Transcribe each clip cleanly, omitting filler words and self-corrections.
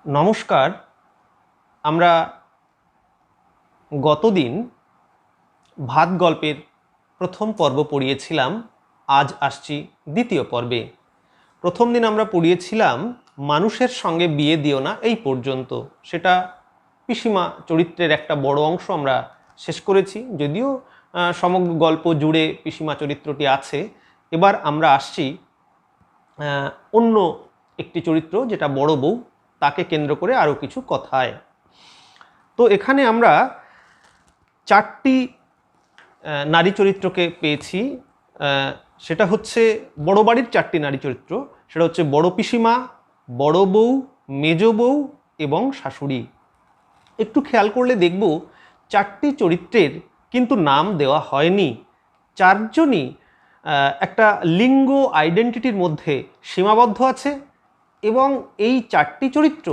নমস্কার। আমরা গতদিন ভাত গল্পের প্রথম পর্ব পড়িয়েছিলাম। আজ আসছি দ্বিতীয় পর্বে। প্রথম দিন আমরা পড়িয়েছিলাম মানুষের সঙ্গে বিয়ে দিও না এই পর্যন্ত। সেটা পিসিমা চরিত্রের একটা বড় অংশ আমরা শেষ করেছি, যদিও সমগ্র গল্প জুড়ে পিসিমা চরিত্রটি আছে। এবার আমরা আসছি অন্য একটি চরিত্র, যেটা বড় বউ, তাকে কেন্দ্র করে আরও কিছু কথায়। তো এখানে আমরা চারটি নারী চরিত্রকে পেয়েছি। সেটা হচ্ছে বড় বাড়ির চারটি নারী চরিত্র। সেটা হচ্ছে বড় পিসিমা, বড় বউ, মেজ বউ এবং শাশুড়ি। একটু খেয়াল করলে দেখব চারটি চরিত্রের কিন্তু নাম দেওয়া হয়নি। চারজনই একটা লিঙ্গ আইডেন্টিটির মধ্যে সীমাবদ্ধ আছে এবং এই চারটি চরিত্র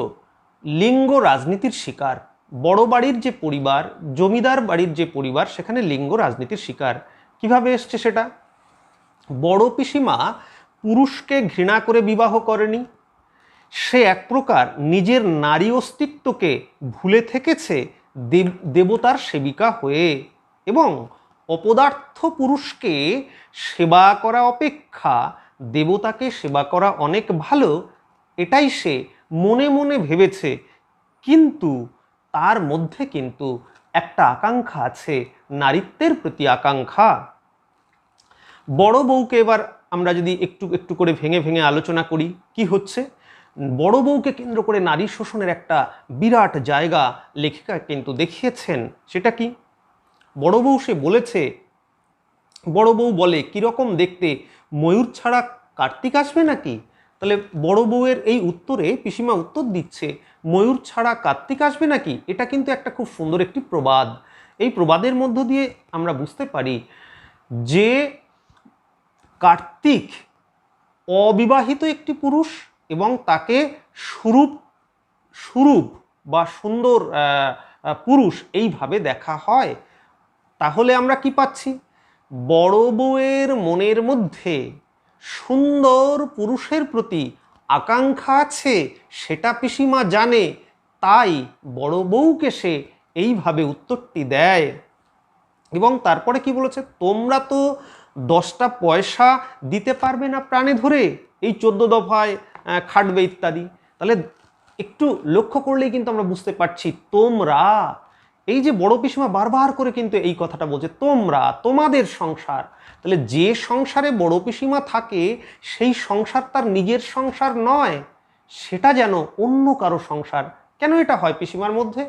লিঙ্গ রাজনীতির শিকার। বড় বাড়ির যে পরিবার, জমিদার বাড়ির যে পরিবার, সেখানে লিঙ্গ রাজনীতির শিকার। কিভাবে এসছে সেটা? বড় পিসিমা পুরুষকে ঘৃণা করে বিবাহ করেনি। সে এক প্রকার নিজের নারী অস্তিত্বকে ভুলে থেকেছে দেবতার সেবিকা হয়ে, এবং অপদার্থ পুরুষকে সেবা করা অপেক্ষা দেবতাকে সেবা করা অনেক ভালো, এটাই সে মনে মনে ভেবেছে। কিন্তু তার মধ্যে কিন্তু একটা আকাঙ্ক্ষা আছে, নারীত্বের প্রতি আকাঙ্ক্ষা। বড় বউকে এবার আমরা যদি একটু একটু করে ভেঙে ভেঙে আলোচনা করি, কি হচ্ছে? বড় বউকে কেন্দ্র করে নারী শোষণের একটা বিরাট জায়গা লেখিকা কিন্তু দেখিয়েছেন। সেটা কি? বড় বউ সে বলেছে, বড় বউ বলে, কীরকম দেখতে, ময়ূর ছাড়া কার্তিক আসবে নাকি? তাহলে বড় বউয়ের এই উত্তরে পিসিমা উত্তর দিচ্ছে, ময়ূর ছাড়া কার্তিক আসবে নাকি? এটা কিন্তু একটা খুব সুন্দর একটি প্রবাদ। এই প্রবাদের মধ্য দিয়ে আমরা বুঝতে পারি যে কার্তিক অবিবাহিত একটি পুরুষ এবং তাকে সুরূপ বা সুন্দর পুরুষ এইভাবে দেখা হয়। তাহলে আমরা কি পাচ্ছি? বড় বউয়ের মনের মধ্যে সুন্দর পুরুষের প্রতি আকাঙ্ক্ষা আছে, সেটা পিসিমা জানে। তাই বড় বউকে সে এইভাবে উত্তরটি দেয়। এবং তারপরে কি বলেছে? তোমরা তো 10টা পয়সা দিতে পারবে না প্রাণে ধরে, এই 14 দফায় খাটবে ইত্যাদি। তাহলে একটু লক্ষ্য করলেই কিন্তু আমরা বুঝতে পারছি, তোমরা, এই যে বড় পিসিমা বারবার করে কিন্তু এই কথাটা বলছে, তোমরা, তোমাদের সংসার। তাহলে যে সংসারে বড় পিসিমা থাকে সেই সংসার তার নিজের সংসার নয়, সেটা যেন অন্য কারো সংসার। কেন এটা হয় পিসিমার মধ্যে?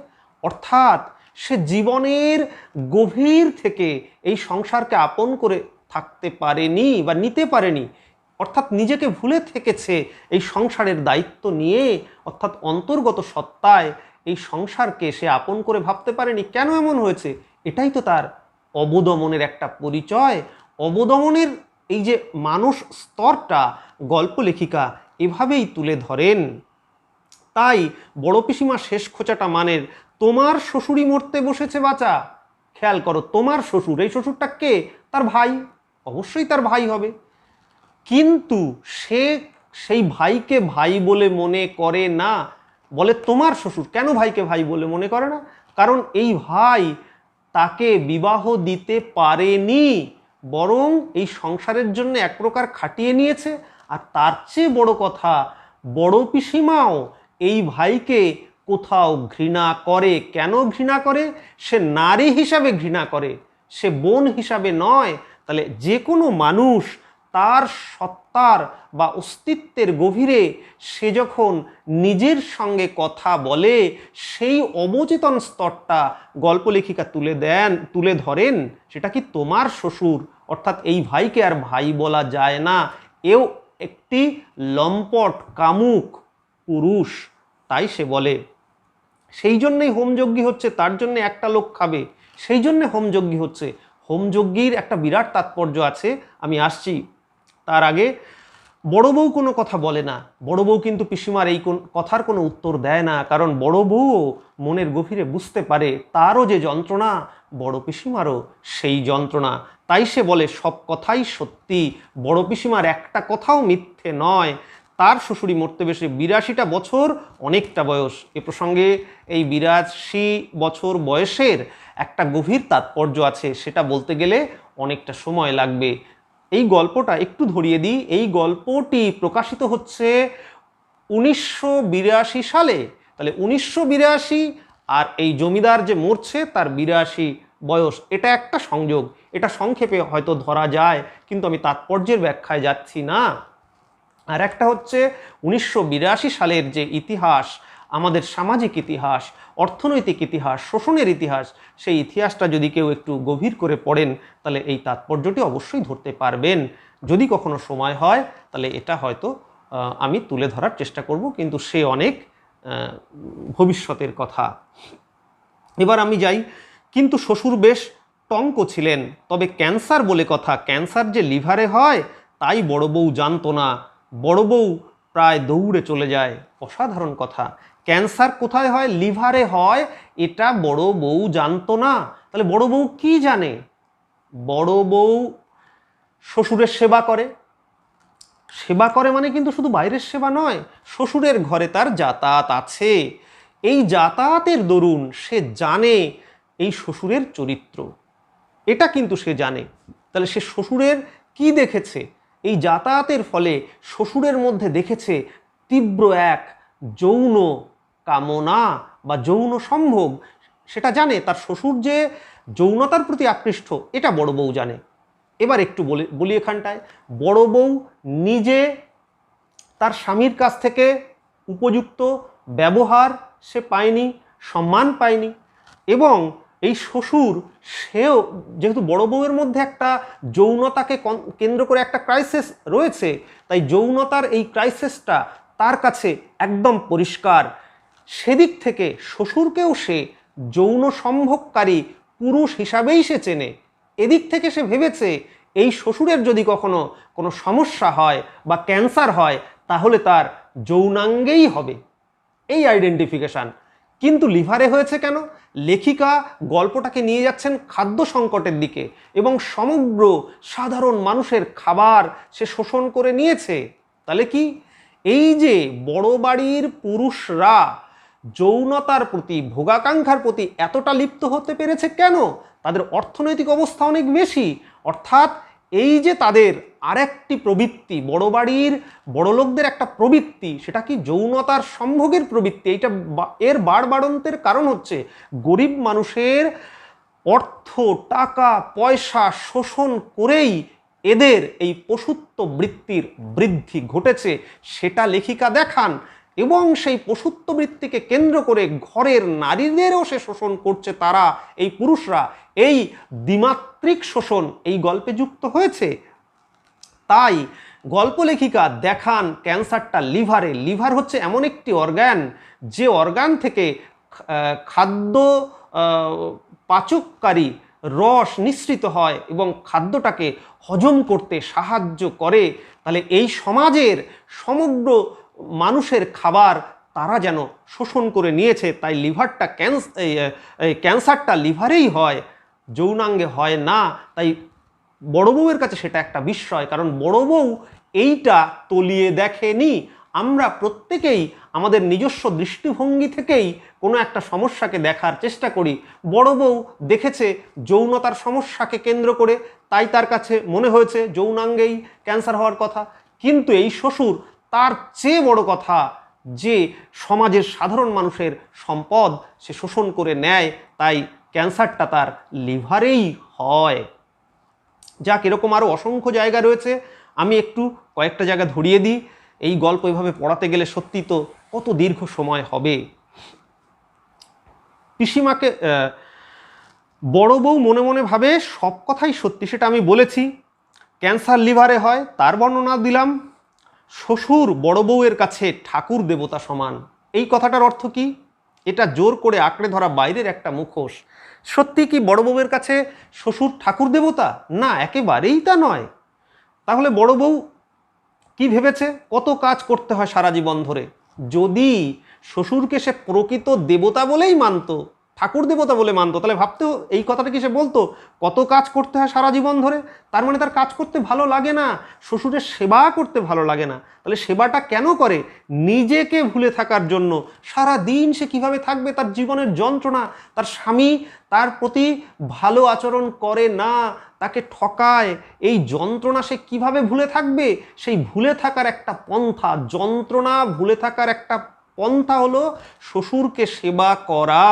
অর্থাৎ সে জীবনের গভীর থেকে এই সংসারকে আপন করে থাকতে পারেনি বা নিতে পারেনি, অর্থাৎ নিজেকে ভুলে থেকেছে এই সংসারের দায়িত্ব নিয়ে, অর্থাৎ অন্তর্গত সত্তায় এই সংসারকে সে আপন করে ভাবতে পারেনি। কেন এমন হয়েছে? এটাই তো তার অবদমনের একটা পরিচয়। অবদমনের এই যে মানুষ স্তরটা গল্প লেখিকা এভাবেই তুলে ধরেন। তাই বড় পিসিমা শেষ খোঁচাটা মানের, তোমার শ্বশুরই মরতে বসেছে বাঁচা। খেয়াল করো, তোমার শ্বশুর, এই শ্বশুরটা কে? তার ভাই, অবশ্যই তার ভাই হবে। কিন্তু সে সেই ভাইকে ভাই বলে মনে করে না, বলে তোমার শ্বশুর। কেন ভাইকে ভাই বলে মনে করে না? কারণ এই ভাই তাকে বিবাহ দিতে পারেনি, বরং এই সংসারের জন্য এক প্রকার খাটিয়ে নিয়েছে। আর তার চেয়ে বড় কথা, বড় পিসিমাও এই ভাইকে কোথাও ঘৃণা করে। কেন ঘৃণা করে? সে নারী হিসাবে ঘৃণা করে, সে বোন হিসাবে নয়। তাহলে যে কোনো মানুষ তার সত্তার বা অস্তিত্বের গভীরে সে যখন নিজের সঙ্গে কথা বলে, সেই অবচেতন স্তরটা গল্প লেখিকা তুলে ধরেন। সেটা কি? তোমার শ্বশুর, অর্থাৎ এই ভাইকে আর ভাই বলা যায় না, এও একটি লম্পট কামুক পুরুষ। তাই সে বলে, সেই জন্যই হোমযজ্ঞী হচ্ছে, তার জন্য একটা লোক খাবে, সেই জন্য হোমযজ্ঞী হচ্ছে। হোমযজ্ঞীর একটা বিরাট তাৎপর্য আছে, আমি আসছি। তার আগে বড় বউ কোনো কথা বলে না। বড় বউ কিন্তু পিসিমার এই কথার কোনো উত্তর দেয় না, কারণ বড় বউও মনের গভীরে বুঝতে পারে তারও যে যন্ত্রণা, বড় পিসিমারও সেই যন্ত্রণা। তাই সে বলে, সব কথাই সত্যি, বড় পিসিমার একটা কথাও মিথ্যে নয়। তার শ্বশুরি মরতে বসে 82টা বছর অনেকটা বয়স। এ প্রসঙ্গে এই 82 বছর বয়সের একটা গভীর তাৎপর্য আছে, সেটা বলতে গেলে অনেকটা সময় লাগবে। এই গল্পটা একটু ধরিয়ে দিই। এই গল্পটি প্রকাশিত হচ্ছে 1982 সালে। তাহলে 1982 আর এই জমিদার যে মরছে তার 82 বয়স, এটা একটা সংযোগ। এটা সংক্ষেপে হয়তো ধরা যায়, কিন্তু আমি তাৎপর্যের ব্যাখ্যায় যাচ্ছি না। আর একটা হচ্ছে 1982 সালের যে ইতিহাস, আমাদের সামাজিক ইতিহাস, অর্থনৈতিক ইতিহাস, শোষণের ইতিহাস, সেই ইতিহাসটা যদি কেউ একটু গভীর করে পড়েন তাহলে এই তাৎপর্যটি অবশ্যই ধরতে পারবেন। যদি কখনো সময় হয় তাহলে এটা হয়তো আমি তুলে ধরার চেষ্টা করব, কিন্তু সে অনেক ভবিষ্যতের কথা। এবার আমি যাই। কিন্তু শ্বশুর বেশ টঙ্ক ছিলেন, তবে ক্যান্সার বলে কথা, ক্যান্সার যে লিভারে হয় তাই বড় বউ জানতো না। বড় বউ প্রায় দৌড়ে চলে যায়। অসাধারণ কথা। ক্যান্সার কোথায় হয়? লিভারে হয়, এটা বড় বউ জানতো না। তাহলে বড় বউ কি জানে? বড় বউ শ্বশুরের সেবা করে। সেবা করে মানে কিন্তু শুধু বাইরের সেবা নয়, শ্বশুরের ঘরে তার যাতায়াত আছে। এই যাতায়াতের দরুন সে জানে এই শ্বশুরের চরিত্র, এটা কিন্তু সে জানে। তাহলে সে শ্বশুরের কি দেখেছে? এই যাতায়াতের ফলে শ্বশুরের মধ্যে দেখেছে তীব্র এক যৌন কামনা বা যৌন সম্ভোগ। সেটা জানে তার শ্বশুর যে যৌনতার প্রতি আকৃষ্ট, এটা বড় বউ জানে। এবার একটু বলি এখানটায়, বড় বউ নিজে তার স্বামীর কাছ থেকে উপযুক্ত ব্যবহার সে পায়নি, সম্মান পায়নি, এবং এই শ্বশুর সেও যেহেতু বড় বউয়ের মধ্যে একটা যৌনতাকে কেন্দ্র করে একটা ক্রাইসিস রয়েছে, তাই যৌনতার এই ক্রাইসিসটা তার কাছে একদম পরিষ্কার। সেদিক থেকে শ্বশুরকেও সে যৌন সম্ভোগকারী পুরুষ হিসাবেই সে চেনে। এদিক থেকে সে ভেবেছে এই শ্বশুরের যদি কখনো কোনো সমস্যা হয় বা ক্যান্সার হয় তাহলে তার যৌনাঙ্গেই হবে, এই আইডেন্টিফিকেশান। কিন্তু লিভারে হয়েছে কেন? লেখিকা গল্পটাকে নিয়ে যাচ্ছেন খাদ্য সংকটের দিকে, এবং সমগ্র সাধারণ মানুষের খাবার সে শোষণ করে নিয়েছে। তাহলে কি এই যে বড় বাড়ির পুরুষরা যৌনতার প্রতি, ভোগাকাঙ্ক্ষার প্রতি এতটা লিপ্ত হতে পেরেছে কেন? তাদের অর্থনৈতিক অবস্থা অনেক বেশি। অর্থাৎ এই যে তাদের আরেকটি প্রবৃত্তি, বড় বাড়ির বড়লোকদের একটা প্রবৃত্তি, সেটা কি যৌনতার সম্ভোগের প্রবৃত্তি। এইটা এর বাড়বাড়ন্তের কারণ হচ্ছে গরিব মানুষের অর্থ, টাকা পয়সা শোষণ করেই এদের এই পশুত্ব বৃত্তির বৃদ্ধি ঘটেছে, সেটা লেখিকা দেখান। এবং সেই পশুত্ব বৃত্তিকে কেন্দ্র করে ঘরের নারীদেরও সে শোষণ করছে, তারা এই পুরুষরা। এই দ্বিমাত্রিক শোষণ এই গল্পে যুক্ত হয়েছে। তাই গল্প লেখিকা দেখান ক্যান্সারটা লিভারে। লিভার হচ্ছে এমন একটি অর্গান, যে অর্গান থেকে খাদ্য পাচককারী রস নিঃসৃত হয় এবং খাদ্যটাকে হজম করতে সাহায্য করে। তাহলে এই সমাজের সমগ্র মানুষের খাবার তারা যেন শোষণ করে নিয়েছে। তাই লিভারটা ক্যান্সারটা লিভারেই হয়, যৌনাঙ্গে হয় না। তাই বড় বউয়ের কাছে সেটা একটা বিস্ময়, কারণ বড় বউ এইটা তলিয়ে দেখেনি। আমরা প্রত্যেকেই আমাদের নিজস্ব দৃষ্টিভঙ্গি থেকেই কোনো একটা সমস্যাকে দেখার চেষ্টা করি। বড় বউ দেখেছে যৌনতার সমস্যাকে কেন্দ্র করে, তাই তার কাছে মনে হয়েছে যৌনাঙ্গেই ক্যান্সার হওয়ার কথা। কিন্তু এই শ্বশুর তার চেয়ে বড় কথা, যে সমাজের সাধারণ মানুষের সম্পদ সে শোষণ করে নেয়, তাই ক্যান্সারটা তার লিভারেই হয়। যাক, এরকম আরও অসংখ্য জায়গা রয়েছে, আমি একটু কয়েকটা জায়গা ধরিয়ে দিই। এই গল্প এভাবে পড়াতে গেলে সত্যি তো কত দীর্ঘ সময় হবে। পিসিমাকে বড় বউ মনে মনে ভাবে সব কথাই সত্যি, সেটা আমি বলেছি। ক্যান্সার লিভারে হয় তার বর্ণনা দিলাম। শ্বশুর বড় বউয়ের কাছে ঠাকুর দেবতা সমান, এই কথাটার অর্থ কি? এটা জোর করে আঁকড়ে ধরা বাইরের একটা মুখোশ। সত্যি কি বড় বউয়ের কাছে শ্বশুর ঠাকুর দেবতা? না, একেবারেই তা নয়। তাহলে বড় বউ কি ভেবেছে? কত কাজ করতে হয় সারা জীবন ধরে। যদি শ্বশুরকে সে প্রকৃত দেবতা বলেই মানত, ঠাকুর দেবতা বলে মানতো, তাহলে ভাবতো এই কথাটা কি সে বলতো কত কাজ করতে হয় সারা জীবন ধরে, তার মানে তার কাজ করতে ভালো লাগে না, শ্বশুরের সেবা করতে ভালো লাগে না। তাহলে সেবাটা কেন করে? নিজেকে ভুলে থাকার জন্য। সারা দিন সে কিভাবে থাকবে, তার জীবনের যন্ত্রণা, তার স্বামী তার প্রতি ভালো আচরণ করে না, তাকে ঠকায়, এই যন্ত্রণা সে কিভাবে ভুলে থাকবে? সেই ভুলে থাকার একটা পন্থা, যন্ত্রণা ভুলে থাকার একটা পন্থা হলো শ্বশুরকে সেবা করা।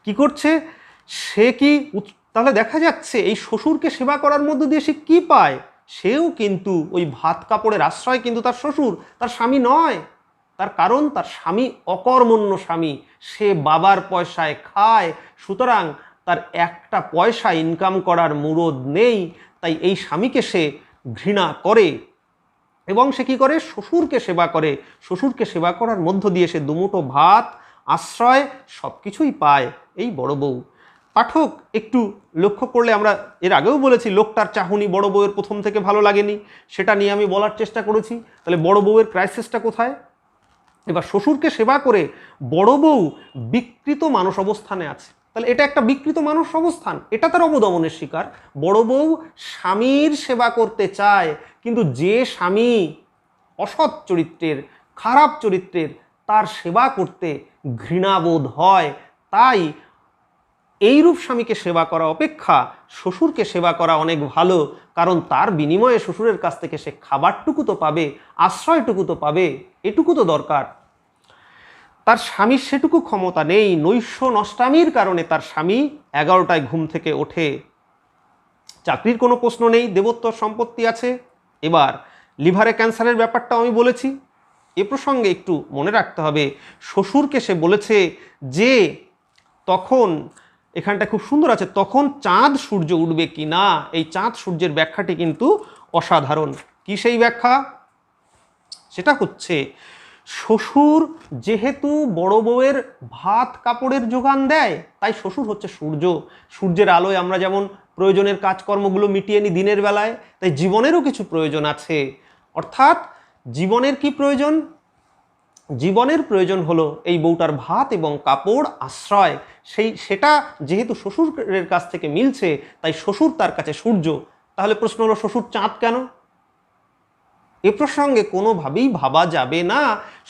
কি করছে সে? কি তাহলে দেখা যাচ্ছে এই শ্বশুরকে সেবা করার মধ্য দিয়ে সে কি পায়? সেও কিন্তু ওই ভাত কাপড়ের আশ্রয় কিন্তু তার শ্বশুর, তার স্বামী নয়। তার কারণ তার স্বামী অকর্মণ্য স্বামী, সে বাবার পয়সায় খায়, সুতরাং তার একটা পয়সা ইনকাম করার মুরদ নেই। তাই এই স্বামীকে সে ঘৃণা করে এবং সে কি করে? শ্বশুরকে সেবা করে। শ্বশুরকে সেবা করার মধ্য দিয়ে সে দুমুঠো ভাত, আশ্রয় সব কিছুই পায় এই বড় বউ। পাঠক একটু লক্ষ্য করলে, আমরা এর আগেও বলেছি লোকটার চাহনি বড় বউয়ের প্রথম থেকে ভালো লাগেনি, সেটা নিয়ে আমি বলার চেষ্টা করেছি। তাহলে বড় বউয়ের ক্রাইসিসটা কোথায়? এবার শ্বশুরকে সেবা করে বড় বউ বিকৃত মানস অবস্থানে আছে। তাহলে এটা একটা বিকৃত মানস অবস্থান, এটা তার অবদমনের শিকার। বড় বউ স্বামীর সেবা করতে চায়, কিন্তু যে স্বামী অসৎ চরিত্রের, খারাপ চরিত্রের, তার সেবা করতে ঘৃণাবোধ হয়। তাই এইরূপ স্বামীকে সেবা করা অপেক্ষা শ্বশুরকে সেবা করা অনেক ভালো, কারণ তার বিনিময়ে শ্বশুরের কাছ থেকে সে খাবারটুকু তো পাবে, আশ্রয়টুকু তো পাবে, এটুকু তো দরকার। তার স্বামীর সেটুকু ক্ষমতা নেই। নৈশ নষ্টামির কারণে তার স্বামী 11টায় ঘুম থেকে ওঠে। চাকরির কোনো প্রশ্ন নেই, দেবত্বর সম্পত্তি আছে। এবার লিভারে ক্যান্সারের ব্যাপারটা আমি বলেছি, এ প্রসঙ্গে একটু মনে রাখতে হবে, শ্বশুরকে সে বলেছে যে তখন, এখানটা খুব সুন্দর আছে, তখন চাঁদ সূর্য উঠবে কি না। এই চাঁদ সূর্যের ব্যাখ্যাটি কিন্তু অসাধারণ। কি সেই ব্যাখ্যা? সেটা হচ্ছে শ্বশুর যেহেতু বড় বউয়ের ভাত কাপড়ের যোগান দেয়, তাই শ্বশুর হচ্ছে সূর্য। সূর্যের আলোয় আমরা যেমন প্রয়োজনের কাজকর্মগুলো মিটিয়ে নিই দিনের বেলায়, তাই জীবনেরও কিছু প্রয়োজন আছে। অর্থাৎ জীবনের কি প্রয়োজন? জীবনের প্রয়োজন হলো এই বউটার ভাত এবং কাপড়, আশ্রয়। সেটা যেহেতু শ্বশুরের কাছ থেকে মিলছে, তাই শ্বশুর তার কাছে সূর্য। তাহলে প্রশ্ন হলো শ্বশুর চাঁদ কেন? এ প্রসঙ্গে কোনোভাবেই ভাবা যাবে না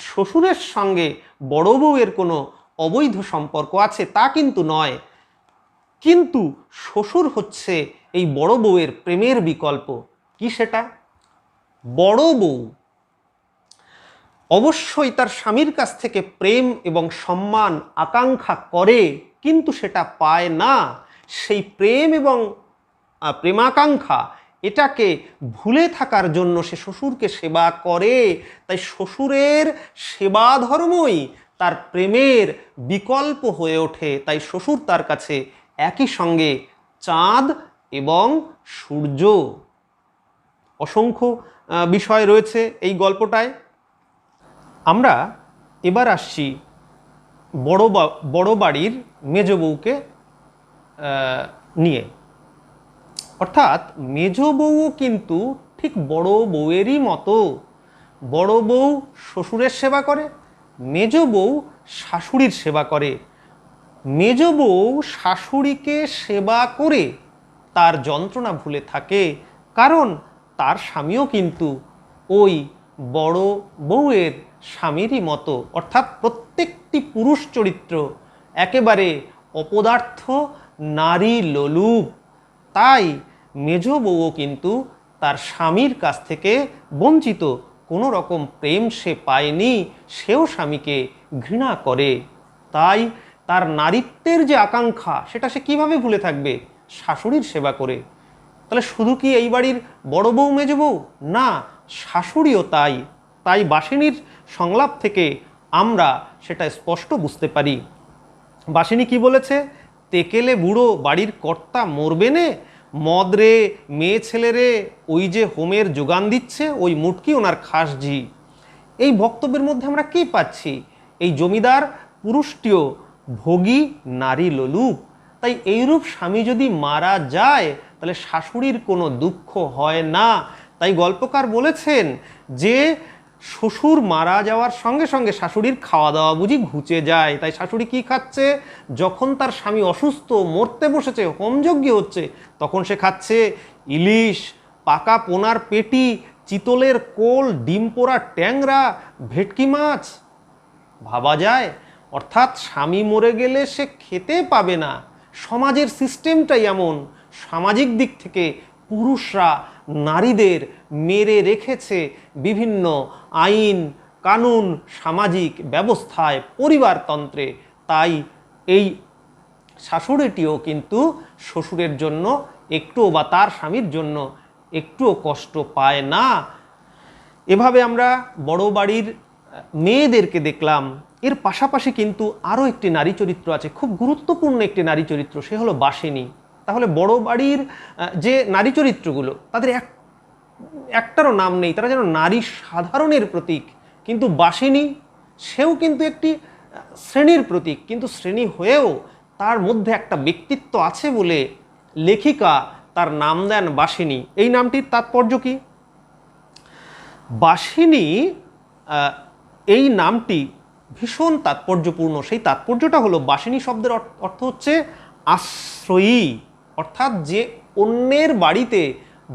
শ্বশুরের সঙ্গে বড় বউয়ের কোনো অবৈধ সম্পর্ক আছে, তা কিন্তু নয়। কিন্তু শ্বশুর হচ্ছে এই বড় বউয়ের প্রেমের বিকল্প। কি সেটা? বড় বউ অবশ্যই তার স্বামীর কাছ থেকে প্রেম এবং সম্মান আকাঙ্ক্ষা করে, কিন্তু সেটা পায় না। সেই প্রেম এবং প্রেমাকাঙ্ক্ষা, এটাকে ভুলে থাকার জন্য সে শ্বশুরকে সেবা করে। তাই শ্বশুরের সেবা ধর্মই তার প্রেমের বিকল্প হয়ে ওঠে। তাই শ্বশুর তার কাছে একই সঙ্গে চাঁদ এবং সূর্য। অসংখ্য বিষয় রয়েছে এই গল্পটায়। আমরা এবার আসছি বড় বাড়ির মেজ বউকে নিয়ে। অর্থাৎ মেজ বউও কিন্তু ঠিক বড় বউয়েরই মতো। বড় বউ শ্বশুরের সেবা করে, মেজ বউ শাশুড়ির সেবা করে। মেজ বউ শাশুড়িকে সেবা করে তার যন্ত্রণা ভুলে থাকে, কারণ তার স্বামীও কিন্তু ওই বড় বউয়ের স্বামীরই মতো। অর্থাৎ প্রত্যেকটি পুরুষ চরিত্র একেবারে অপদার্থ, নারী লোলুপ। তাই মেজ বউও কিন্তু তার স্বামীর কাছ থেকে বঞ্চিত, কোনো রকম প্রেম সে পায়নি, সেও স্বামীকে ঘৃণা করে। তাই তার নারীত্বের যে আকাঙ্ক্ষা, সেটা সে কিভাবে ভুলে থাকবে? শাশুড়ির সেবা করে। তাহলে শুধু কি এই বাড়ির বড় বউ মেজ বউ? না, শাশুড়িও তাই। তাই বাসিনীর সংলাপ থেকে আমরা সেটা স্পষ্ট বুঝতে পারি। বাসিনী কি বলেছে? তেকেলে বুড়ো বাড়ির কর্তা মরবে নে, মদ রে মেয়ে ছেলে রে, ওই যে হোমের যোগান দিচ্ছে ওই মুটকি ওনার খাস ঝি। এই বক্তব্যের মধ্যে আমরা কি পাচ্ছি? এই জমিদার পুরুষটিও ভোগী, নারী লোলুপ। তাই এইরূপ স্বামী যদি মারা যায়, তাহলে শাশুড়ির কোনো দুঃখ হয় না। তাই গল্পকার বলেছেন যে শ্বশুর মারা যাওয়ার সঙ্গে সঙ্গে শাশুড়ির খাওয়া দাওয়া বুঝি ঘুচে যায়। তাই শাশুড়ি কি খাচ্ছে? যখন তার স্বামী অসুস্থ, মরতে বসেছে, হোমযজ্ঞ হচ্ছে, তখন সে খাচ্ছে ইলিশ, পাকা পোনার পেটি, চিতলের কোল, ডিম পোড়া ট্যাংরা, ভেটকি মাছ। ভাবা যায়? অর্থাৎ স্বামী মরে গেলে সে খেতে পাবে না। সমাজের সিস্টেমটাই এমন। সামাজিক দিক থেকে পুরুষরা নারীদের মেরে রেখেছে বিভিন্ন আইন কানুন, সামাজিক ব্যবস্থায়, পরিবারতন্ত্রে। তাই এই শাশুড়িটিও কিন্তু শ্বশুরের জন্য একটুও, বা তার স্বামীর জন্য একটুও কষ্ট পায় না। এভাবে আমরা বড় বাড়ির মেয়েদেরকে দেখলাম। এর পাশাপাশি কিন্তু আরও একটি নারী চরিত্র আছে, খুব গুরুত্বপূর্ণ একটি নারী চরিত্র, সে হলো বাসিনী। তাহলে বড় বাড়ির যে নারী চরিত্রগুলো, তাদের একটারও নাম নেই, তারা যেন নারী সাধারণের প্রতীক। কিন্তু বাসিনী, সেও কিন্তু একটি শ্রেণীর প্রতীক, কিন্তু শ্রেণী হয়েও তার মধ্যে একটা ব্যক্তিত্ব আছে বলে লেখিকা তার নাম দেন বাসিনী। এই নামটির তাৎপর্য কি? বাসিনী এই নামটি ভীষণ তাৎপর্যপূর্ণ। সেই তাৎপর্যটা হলো, বাসিনী শব্দের অর্থ হচ্ছে আশ্রয়ী, অর্থাৎ যে অন্যের বাড়িতে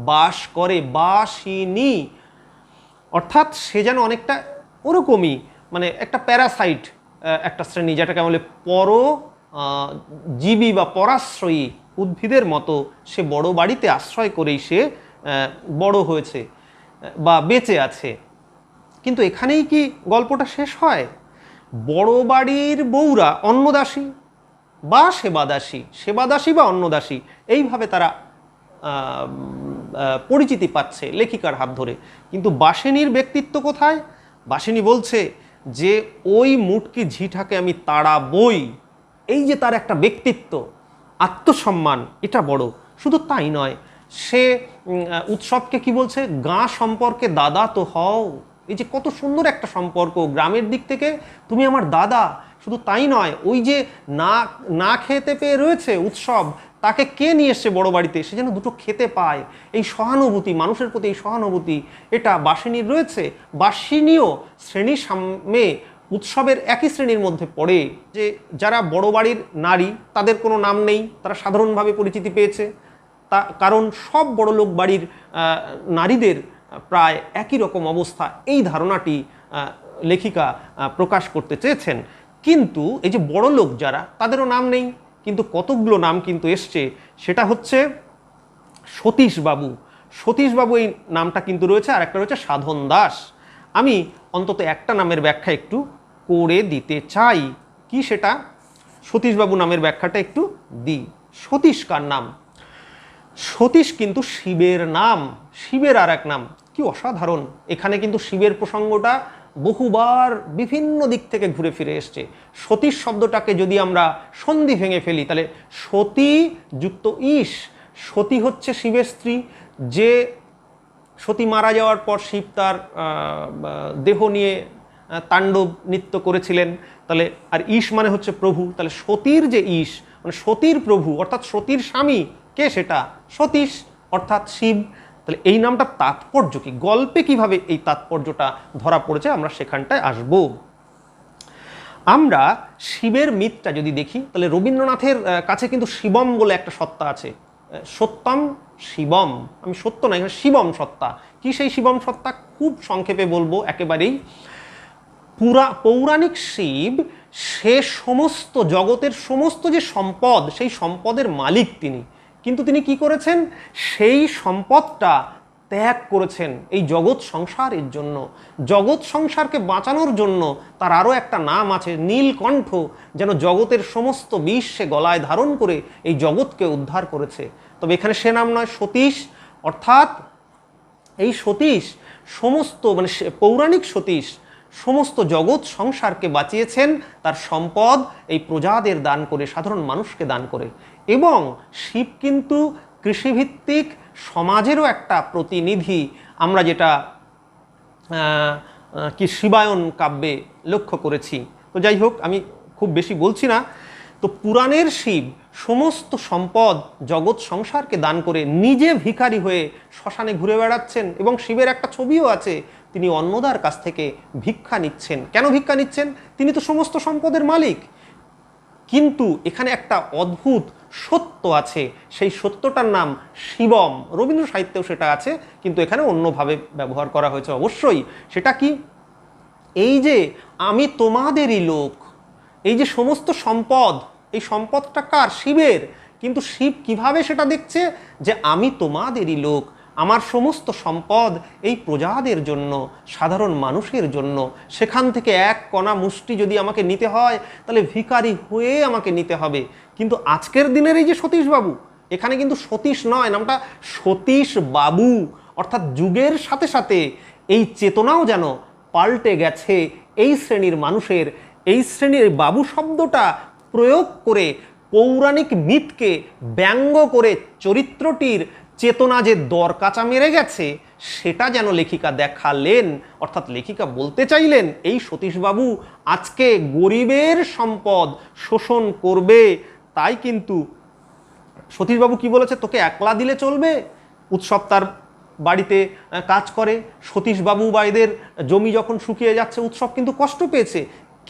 বাস করে, বাসিনী। অর্থাৎ সে যেন অনেকটা ওরকমই, মানে একটা প্যারাসাইট, একটা শ্রেণী, যেটাকে বলে পরজীবী বা পরাশ্রয়ী উদ্ভিদের মতো। সে বড় বাড়িতে আশ্রয় করেই সে বড় হয়েছে বা বেঁচে আছে। কিন্তু এখানেই কি গল্পটা শেষ হয়? বড় বাড়ির বউরা অন্নদাসী বা সেবাদাসী, সেবাদাসী বা অন্নদাসী, এইভাবে তারা পরিচিতি পাচ্ছে লেখিকার হাত ধরে। কিন্তু বাসিনীর ব্যক্তিত্ব কোথায়? বাসিনী বলছে যে ওই মুটকি ঝিঠাকে আমি তাড়াবই। এই যে তার একটা ব্যক্তিত্ব, আত্মসম্মান, এটা বড়। শুধু তাই নয়, সে উৎসবকে কি বলছে? গাঁ সম্পর্কে দাদা তো হও। এই যে কত সুন্দর একটা সম্পর্ক, গ্রামের দিক থেকে তুমি আমার দাদা। শুধু তাই নয়, ওই যে না খেতে পেয়ে রয়েছে উৎসব, তাকে কে নিয়ে এসছে বড় বাড়িতে, সে যেন দুটো খেতে পায়। এই সহানুভূতি, মানুষের প্রতি এই সহানুভূতি, এটা বাসিনীর রয়েছে। বাসিনীও শ্রেণীর সামনে উৎসবের একই শ্রেণীর মধ্যে পড়ে। যে যারা বড় বাড়ির নারী, তাদের কোনো নাম নেই, তারা সাধারণভাবে পরিচিতি পেয়েছে। কারণ সব বড়লোক বাড়ির নারীদের প্রায় একই রকম অবস্থা, এই ধারণাটি লেখিকা প্রকাশ করতে চেয়েছেন। কিন্তু এই যে বড়লোক যারা, তাদেরও নাম নেই, কিন্তু কতগুলো নাম কিন্তু এসছে। সেটা হচ্ছে সতীশবাবু। সতীশবাবু এই নামটা কিন্তু রয়েছে, আর একটা রয়েছে সাধন দাস। আমি অন্তত একটা নামের ব্যাখ্যা একটু করে দিতে চাই। কি সেটা? সতীশবাবু নামের ব্যাখ্যাটা একটু দিই। সতীশ কার নাম? সতীশ কিন্তু শিবের নাম, শিবের আর এক নাম। কি অসাধারণ! এখানে কিন্তু শিবের প্রসঙ্গটা বহুবার বিভিন্ন দিক থেকে ঘুরে ফিরে এসছে। সতীশ শব্দটাকে যদি আমরা সন্ধি ভেঙে ফেলি, তাহলে সতী যুক্ত ঈশ। সতী হচ্ছে শিবের স্ত্রী, যে সতী মারা যাওয়ার পর শিব তার দেহ নিয়ে তাণ্ডব নৃত্য করেছিলেন। তাহলে আর ঈশ মানে হচ্ছে প্রভু। তাহলে সতীর যে ঈশ, মানে সতীর প্রভু, অর্থাৎ সতীর স্বামী কে? সেটা সতীশ, অর্থাৎ শিব। তাহলে এই নামটার তাৎপর্য কি, গল্পে কিভাবে এই তাৎপর্যটা ধরা পড়েছে, আমরা সেখানটায় আসব। আমরা শিবের মিথটা যদি দেখি, তাহলে রবীন্দ্রনাথের কাছে কিন্তু শিবম বলে একটা সত্তা আছে। সত্যম শিবম, আমি সত্য না, এখানে শিবম সত্তা। কি সেই শিবম সত্তা? খুব সংক্ষেপে বলবো একেবারেই। পৌরাণিক শিব, সে সমস্ত জগতের সমস্ত যে সম্পদ, সেই সম্পদের মালিক তিনি। কিন্তু তিনি কি করেছেন? সেই সম্পদটা ত্যাগ করেছেন এই জগৎ সংসারের জন্য। জগৎ সংসারকে বাঁচানোর জন্য তার আরও একটা নাম আছে, নীলকণ্ঠ। যেন জগতের সমস্ত বিষ সে গলায় ধারণ করে এই জগৎকে উদ্ধার করেছে। তবে এখানে সে নাম নয়, সতীশ। অর্থাৎ এই সতীশ সমস্ত, মানে পৌরাণিক সতীশ সমস্ত জগৎ সংসারকে বাঁচিয়েছেন তার সম্পদ এই প্রজাদের দান করে, সাধারণ মানুষকে দান করে। এবং শিব কিন্তু কৃষিভিত্তিক সমাজেরও একটা প্রতিনিধি। আমরা যেটা কি শিবায়ন কাব্যে লক্ষ্য করেছি। তো যাই হোক, আমি খুব বেশি বলছি না। তো পুরাণের শিব সমস্ত সম্পদ জগৎ সংসারকে দান করে নিজে ভিখারি হয়ে শ্মশানে ঘুরে বেড়াচ্ছেন। এবং শিবের একটা ছবিও আছে, তিনি অন্নদার কাছ থেকে ভিক্ষা নিচ্ছেন। কেন ভিক্ষা নিচ্ছেন? তিনি তো সমস্ত সম্পদের মালিক। কিন্তু এখানে একটা অদ্ভুত সত্য আছে, সেই সত্যটার নাম শিবম। রবীন্দ্র সাহিত্যেও সেটা আছে, কিন্তু এখানে অন্যভাবে ব্যবহার করা হয়েছে অবশ্যই। সেটা কি? এই যে আমি তোমাদেরই লোক, এই যে সমস্ত সম্পদ, এই সম্পদটা কার? শিবের। কিন্তু শিব কিভাবে সেটা দেখছে? যে আমি তোমাদেরই লোক, আমার সমস্ত সম্পদ এই প্রজাদের জন্য, সাধারণ মানুষের জন্য। সেখান থেকে এক কণা মুষ্টি যদি আমাকে নিতে হয়, তাহলে ভিখারি হয়ে আমাকে নিতে হবে। কিন্তু আজকের দিনের এই যে সতীশবাবু, এখানে কিন্তু সতীশ নয়, নামটা সতীশ বাবু। অর্থাৎ যুগের সাথে সাথে এই চেতনাও যেন পাল্টে গেছে এই শ্রেণীর মানুষের। এই শ্রেণীর বাবু শব্দটা প্রয়োগ করে পৌরাণিক মিথকে ব্যঙ্গ করে চরিত্রটির চেতনা যে দরকাচা মেরে গেছে, সেটা যেন লেখিকা দেখালেন। অর্থাৎ লেখিকা বলতে চাইলেন এই সতীশবাবু আজকে গরিবের সম্পদ শোষণ করবে। তাই কিন্তু সতীশবাবু কি বলেছে? তোকে একলা দিলে চলবে? উৎসব তার বাড়িতে কাজ করে, সতীশবাবু বা এদের জমি যখন শুকিয়ে যাচ্ছে, উৎসব কিন্তু কষ্ট পেয়েছে।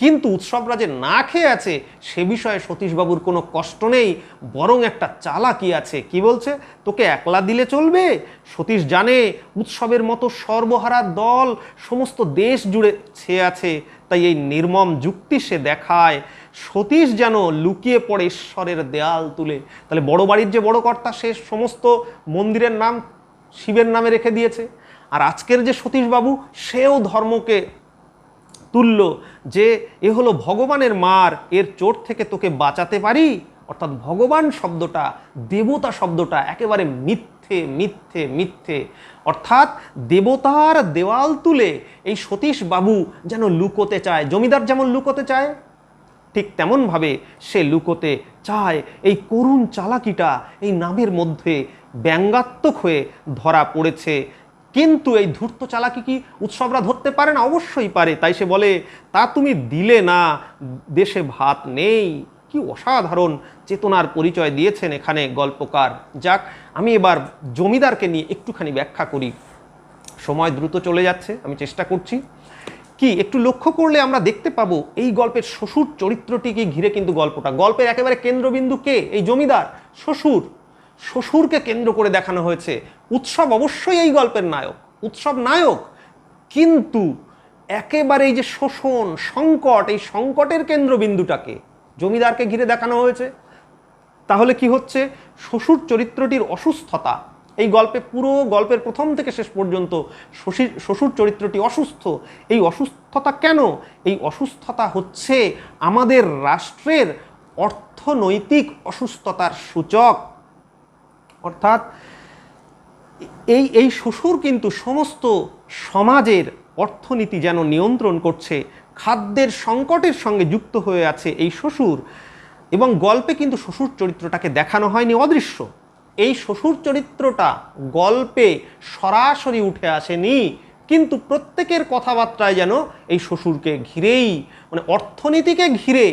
কিন্তু উৎসবরা যে না খেয়ে আছে সে বিষয়ে সতীশবাবুর কোনো কষ্ট নেই, বরং একটা চালাকি আছে। কি বলছে? তোকে একলা দিলে চলবে? সতীশ জানে উৎসবের মতো সর্বহারা দল সমস্ত দেশ জুড়ে ছেয়ে আছে, তাই এই নির্মম যুক্তি সে দেখায়। সতীশ যেন লুকিয়ে পড়ে ঈশ্বরের দেয়াল তুলে। তাহলে বড় বাড়ির যে বড় কর্তা, সে সমস্ত মন্দিরের নাম শিবের নামে রেখে দিয়েছে। আর আজকের যে সতীশবাবু, সেও ধর্মকে তুল্য, যে এ হলো ভগবানের মার, এর চোট থেকে তোকে বাঁচাতে পারি। অর্থাৎ ভগবান শব্দটা, দেবতা শব্দটা একেবারে মিথ্যে মিথ্যে মিথ্যে। অর্থাৎ দেবতার দেওয়াল তুলে এই সতীশবাবু যেন লুকোতে চায়। জমিদার যেমন লুকোতে চায়, ঠিক তেমনভাবে সে লুকোতে চায়। এই করুণ চালাকিটা এই নামের মধ্যে ব্যঙ্গাত্মক হয়ে ধরা পড়েছে। কিন্তু এই ধূর্ত চালাকি কি উৎসবরা ধরতে পারে না? অবশ্যই পারে। তাই সে বলে, তা তুমি দিলে না, দেশে ভাত নেই। কি অসাধারণ চেতনার পরিচয় দিয়েছেন এখানে গল্পকার। যাক, আমি এবার জমিদারকে নিয়ে একটুখানি ব্যাখ্যা করি। সময় দ্রুত চলে যাচ্ছে, আমি চেষ্টা করছি। কি একটু লক্ষ্য করলে আমরা দেখতে পাবো এই গল্পের শ্বশুর চরিত্রটিকে ঘিরে কিন্তু গল্পের একেবারে কেন্দ্রবিন্দু কে? এই জমিদার, শ্বশুর। শ্বশুরকে কেন্দ্র করে দেখানো হয়েছে। উৎসব অবশ্যই এই গল্পের নায়ক, উৎসব নায়ক, কিন্তু একেবারে এই যে শোষণ, সংকট, এই সংকটের কেন্দ্রবিন্দুটাকে জমিদারকে ঘিরে দেখানো হয়েছে। তাহলে কি হচ্ছে? শ্বশুর চরিত্রটির অসুস্থতা, এই গল্পে পুরো গল্পের প্রথম থেকে শেষ পর্যন্ত শ্বশুর চরিত্রটি অসুস্থ। এই অসুস্থতা কেন? এই অসুস্থতা হচ্ছে আমাদের রাষ্ট্রের অর্থনৈতিক অসুস্থতার সূচক। অর্থাৎ এই শ্বশুর কিন্তু সমস্ত সমাজের অর্থনীতি যেন নিয়ন্ত্রণ করছে। খাদ্যের সংকটের সঙ্গে যুক্ত হয়ে আছে এই শ্বশুর। এবং গল্পে কিন্তু শ্বশুর চরিত্রটাকে দেখানো হয়নি অদৃশ্য। এই শ্বশুর চরিত্রটা গল্পে সরাসরি উঠে আসেনি, কিন্তু প্রত্যেকের কথাবার্তায় যেন এই শ্বশুরকে ঘিরেই, মানে অর্থনীতিকে ঘিরে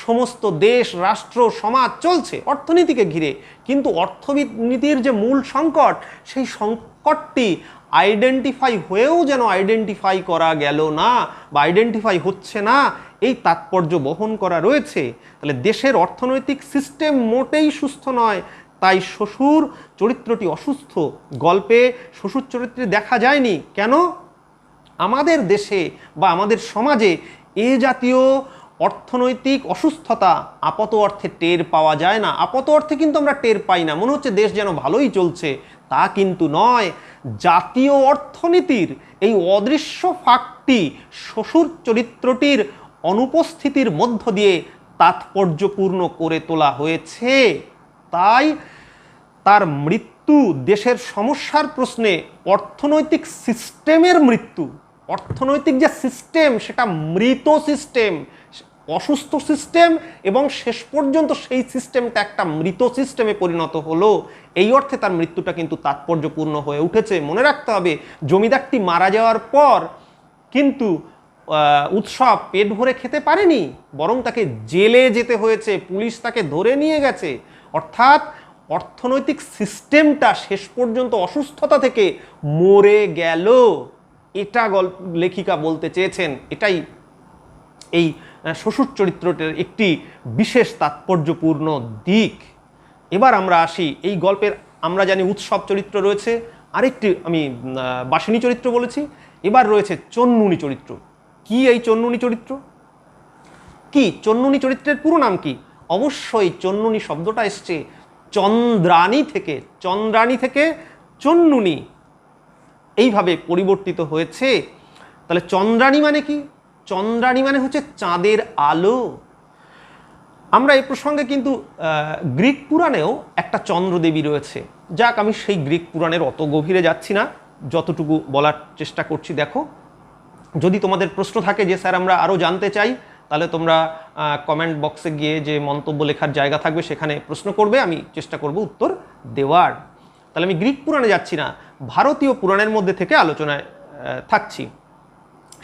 সমস্ত দেশ, রাষ্ট্র, সমাজ চলছে অর্থনীতিকে ঘিরে। কিন্তু অর্থনীতির যে মূল সংকট, সেই সংকটটি আইডেন্টিফাই হয়েও যেন আইডেন্টিফাই করা গেল না, বা আইডেন্টিফাই হচ্ছে না, এই তাৎপর্য বহন করা রয়েছে। তাহলে দেশের অর্থনৈতিক সিস্টেম মোটেই সুস্থ নয়, তাই শ্বশুর চরিত্রটি অসুস্থ। গল্পে শ্বশুর চরিত্রে দেখা যায়নি। কেন? আমাদের দেশে বা আমাদের সমাজে এ জাতীয় অর্থনৈতিক অসুস্থতা আপাত অর্থে টের পাওয়া যায় না। আপাত অর্থে কিন্তু আমরা টের পাই না, মনে হচ্ছে দেশ যেন ভালোই চলছে, তা কিন্তু নয়। জাতীয় অর্থনীতির এই অদৃশ্য ফাঁকটি শ্বশুর চরিত্রটির অনুপস্থিতির মধ্য দিয়ে তাৎপর্যপূর্ণ করে তোলা হয়েছে। তাই তার মৃত্যু দেশের সমস্যার প্রশ্নে অর্থনৈতিক সিস্টেমের মৃত্যু। অর্থনৈতিক যে সিস্টেম, সেটা মৃত সিস্টেম, অসুস্থ সিস্টেম, এবং শেষ পর্যন্ত সেই সিস্টেমটা একটা মৃত সিস্টেমে পরিণত হলো। এই অর্থে তার মৃত্যুটা কিন্তু তাৎপর্যপূর্ণ হয়ে উঠেছে। মনে রাখতে হবে, জমিদারটি মারা যাওয়ার পর কিন্তু উৎসব পেট ভরে খেতে পারেনি, বরং তাকে জেলে যেতে হয়েছে, পুলিশ তাকে ধরে নিয়ে গেছে। অর্থাৎ অর্থনৈতিক সিস্টেমটা শেষ পর্যন্ত অসুস্থতা থেকে মরে গেল। এটা লেখিকা বলতে চেয়েছেন। এটাই এই শ্বশুর চরিত্রটার একটি বিশেষ তাৎপর্যপূর্ণ দিক। এবার আমরা আসি এই গল্পের, আমরা জানি উৎসব চরিত্র রয়েছে, আরেকটি আমি বাসিনী চরিত্র বলেছি, এবার রয়েছে চন্নুনী চরিত্র। কি এই চন্নুনী চরিত্র? কি চন্নুনী চরিত্রের পুরো নাম কি? অবশ্যই চন্নুনী শব্দটা এসছে চন্দ্রাণী থেকে, চন্দ্রাণী থেকে চন্নুনী এইভাবে পরিবর্তিত হয়েছে। তাহলে চন্দ্রাণী মানে কি? চন্দ্রাণী মানে হচ্ছে চাঁদের আলো। আমরা এই প্রসঙ্গে কিন্তু গ্রিক পুরাণেও একটা চন্দ্রদেবী রয়েছে। যাক, আমি সেই গ্রিক পুরাণের অত গভীরে যাচ্ছি না, যতটুকু বলার চেষ্টা করছি দেখো। যদি তোমাদের প্রশ্ন থাকে যে স্যার আমরা আরও জানতে চাই, তাহলে তোমরা কমেন্ট বক্সে গিয়ে যে মন্তব্য লেখার জায়গা থাকবে সেখানে প্রশ্ন করবে, আমি চেষ্টা করব উত্তর দেওয়ার। তাহলে আমি গ্রিক পুরাণে যাচ্ছি না, ভারতীয় পুরাণের মধ্যে থেকে আলোচনায় থাকছি।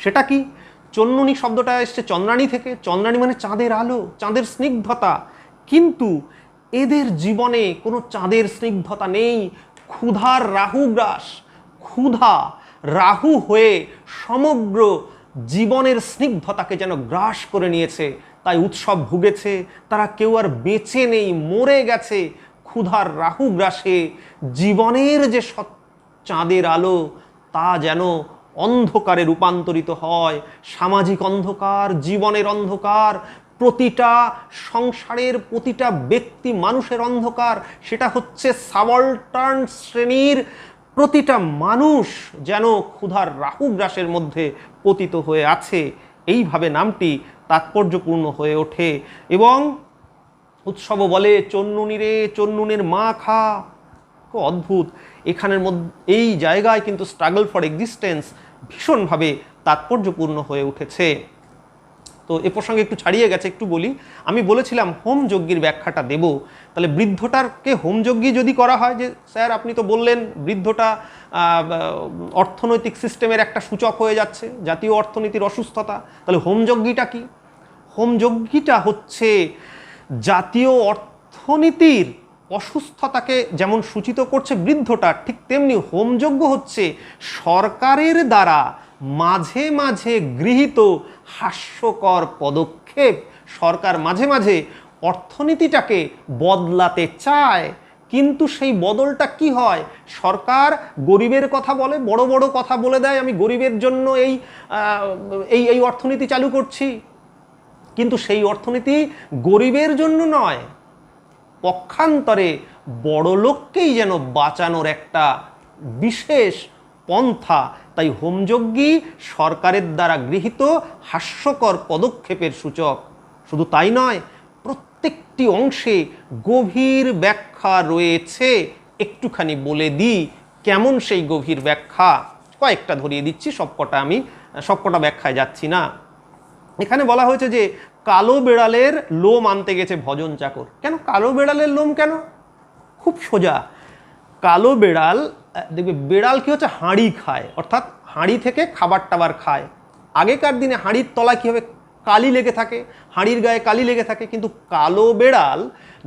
সেটা কি? চন্নুনী শব্দটা এসছে চন্দ্রাণী থেকে। চন্দ্রাণী মানে চাঁদের আলো, চাঁদের স্নিগ্ধতা। কিন্তু এদের জীবনে কোনো চাঁদের স্নিগ্ধতা নেই। ক্ষুধার রাহুগ্রাস, ক্ষুধা রাহু হয়ে সমগ্র জীবনের স্নিগ্ধতাকে যেন গ্রাস করে নিয়েছে। তাই উৎসব ভুগেছে, তারা কেউ আর বেঁচে নেই, মরে গেছে ক্ষুধার রাহুগ্রাসে। জীবনের যে চাঁদের আলো তা যেন অন্ধকারে রূপান্তরিত হয়। সামাজিক অন্ধকার, জীবনের অন্ধকার, প্রতিটা সংসারের প্রতিটা ব্যক্তি মানুষের অন্ধকার, সেটা হচ্ছে সাবলটার্ন শ্রেণীর প্রতিটা মানুষ যেন ক্ষুধার রাহুগ্রাসের মধ্যে পতিত হয়ে আছে। এইভাবে নামটি তাৎপর্যপূর্ণ হয়ে ওঠে। এবং উৎসব বলে চন্নুনী রে চন্নুনের মা খা। খুব অদ্ভুত। এখানের মধ্যে এই জায়গায় কিন্তু স্ট্রাগল ফর এক্সিস্টেন্স ভীষণভাবে তাৎপর্যপূর্ণ হয়ে উঠেছে। তো এ প্রসঙ্গে একটু ছাড়িয়ে গেছে, একটু বলি। আমি বলেছিলাম হোমযজ্ঞের ব্যাখ্যাটা দেব। তাহলে বৃদ্ধটাকে হোমযজ্ঞী যদি করা হয়, যে স্যার আপনি তো বললেন বৃদ্ধটা অর্থনৈতিক সিস্টেমের একটা সূচক হয়ে যাচ্ছে, জাতীয় অর্থনীতির অসুস্থতা। তাহলে হোমযজ্ঞীটা কি? হোমযজ্ঞীটা হচ্ছে জাতীয় অর্থনীতির অসুস্থতাকে যেমন সূচিত করছে বৃদ্ধটা, ঠিক তেমনি হোমযজ্ঞ হচ্ছে সরকারের দ্বারা মাঝে মাঝে গৃহীত হাস্যকর পদক্ষেপ। সরকার মাঝে মাঝে অর্থনীতিটাকে বদলাতে চায়, কিন্তু সেই বদলটা কি হয়? সরকার গরিবের কথা বলে, বড় বড় কথা বলে দেয়, আমি গরিবের জন্য এই অর্থনীতি চালু করছি। কিন্তু সেই অর্থনীতি গরিবের জন্য নয়, পক্ষান্তরে বড় লোককেই যেন বাঁচানোর একটা বিশেষ পন্থা। তাই হোমযজ্ঞী সরকারের দ্বারা গৃহীত হাস্যকর পদক্ষেপের সূচক। শুধু তাই নয়, প্রত্যেকটি অংশে গভীর ব্যাখ্যা রয়েছে। একটুখানি বলে দিই কেমন সেই গভীর ব্যাখ্যা, কয়েকটা ধরিয়ে দিচ্ছি, সবকটা ব্যাখ্যায় যাচ্ছি না। এখানে বলা হয়েছে যে কালো বেড়ালের লোম আনতে গেছে ভজন চাকর। কেন কালো বেড়ালের লোম কেন? খুব সোজা। কালো বেড়াল, দেখবে বেড়াল কি হচ্ছে, হাঁড়ি খায়, অর্থাৎ হাঁড়ি থেকে খাবার টাবার খায়। আগেকার দিনে হাঁড়ির তলায় কী হবে, কালি লেগে থাকে, হাঁড়ির গায়ে কালি লেগে থাকে। কিন্তু কালো বেড়াল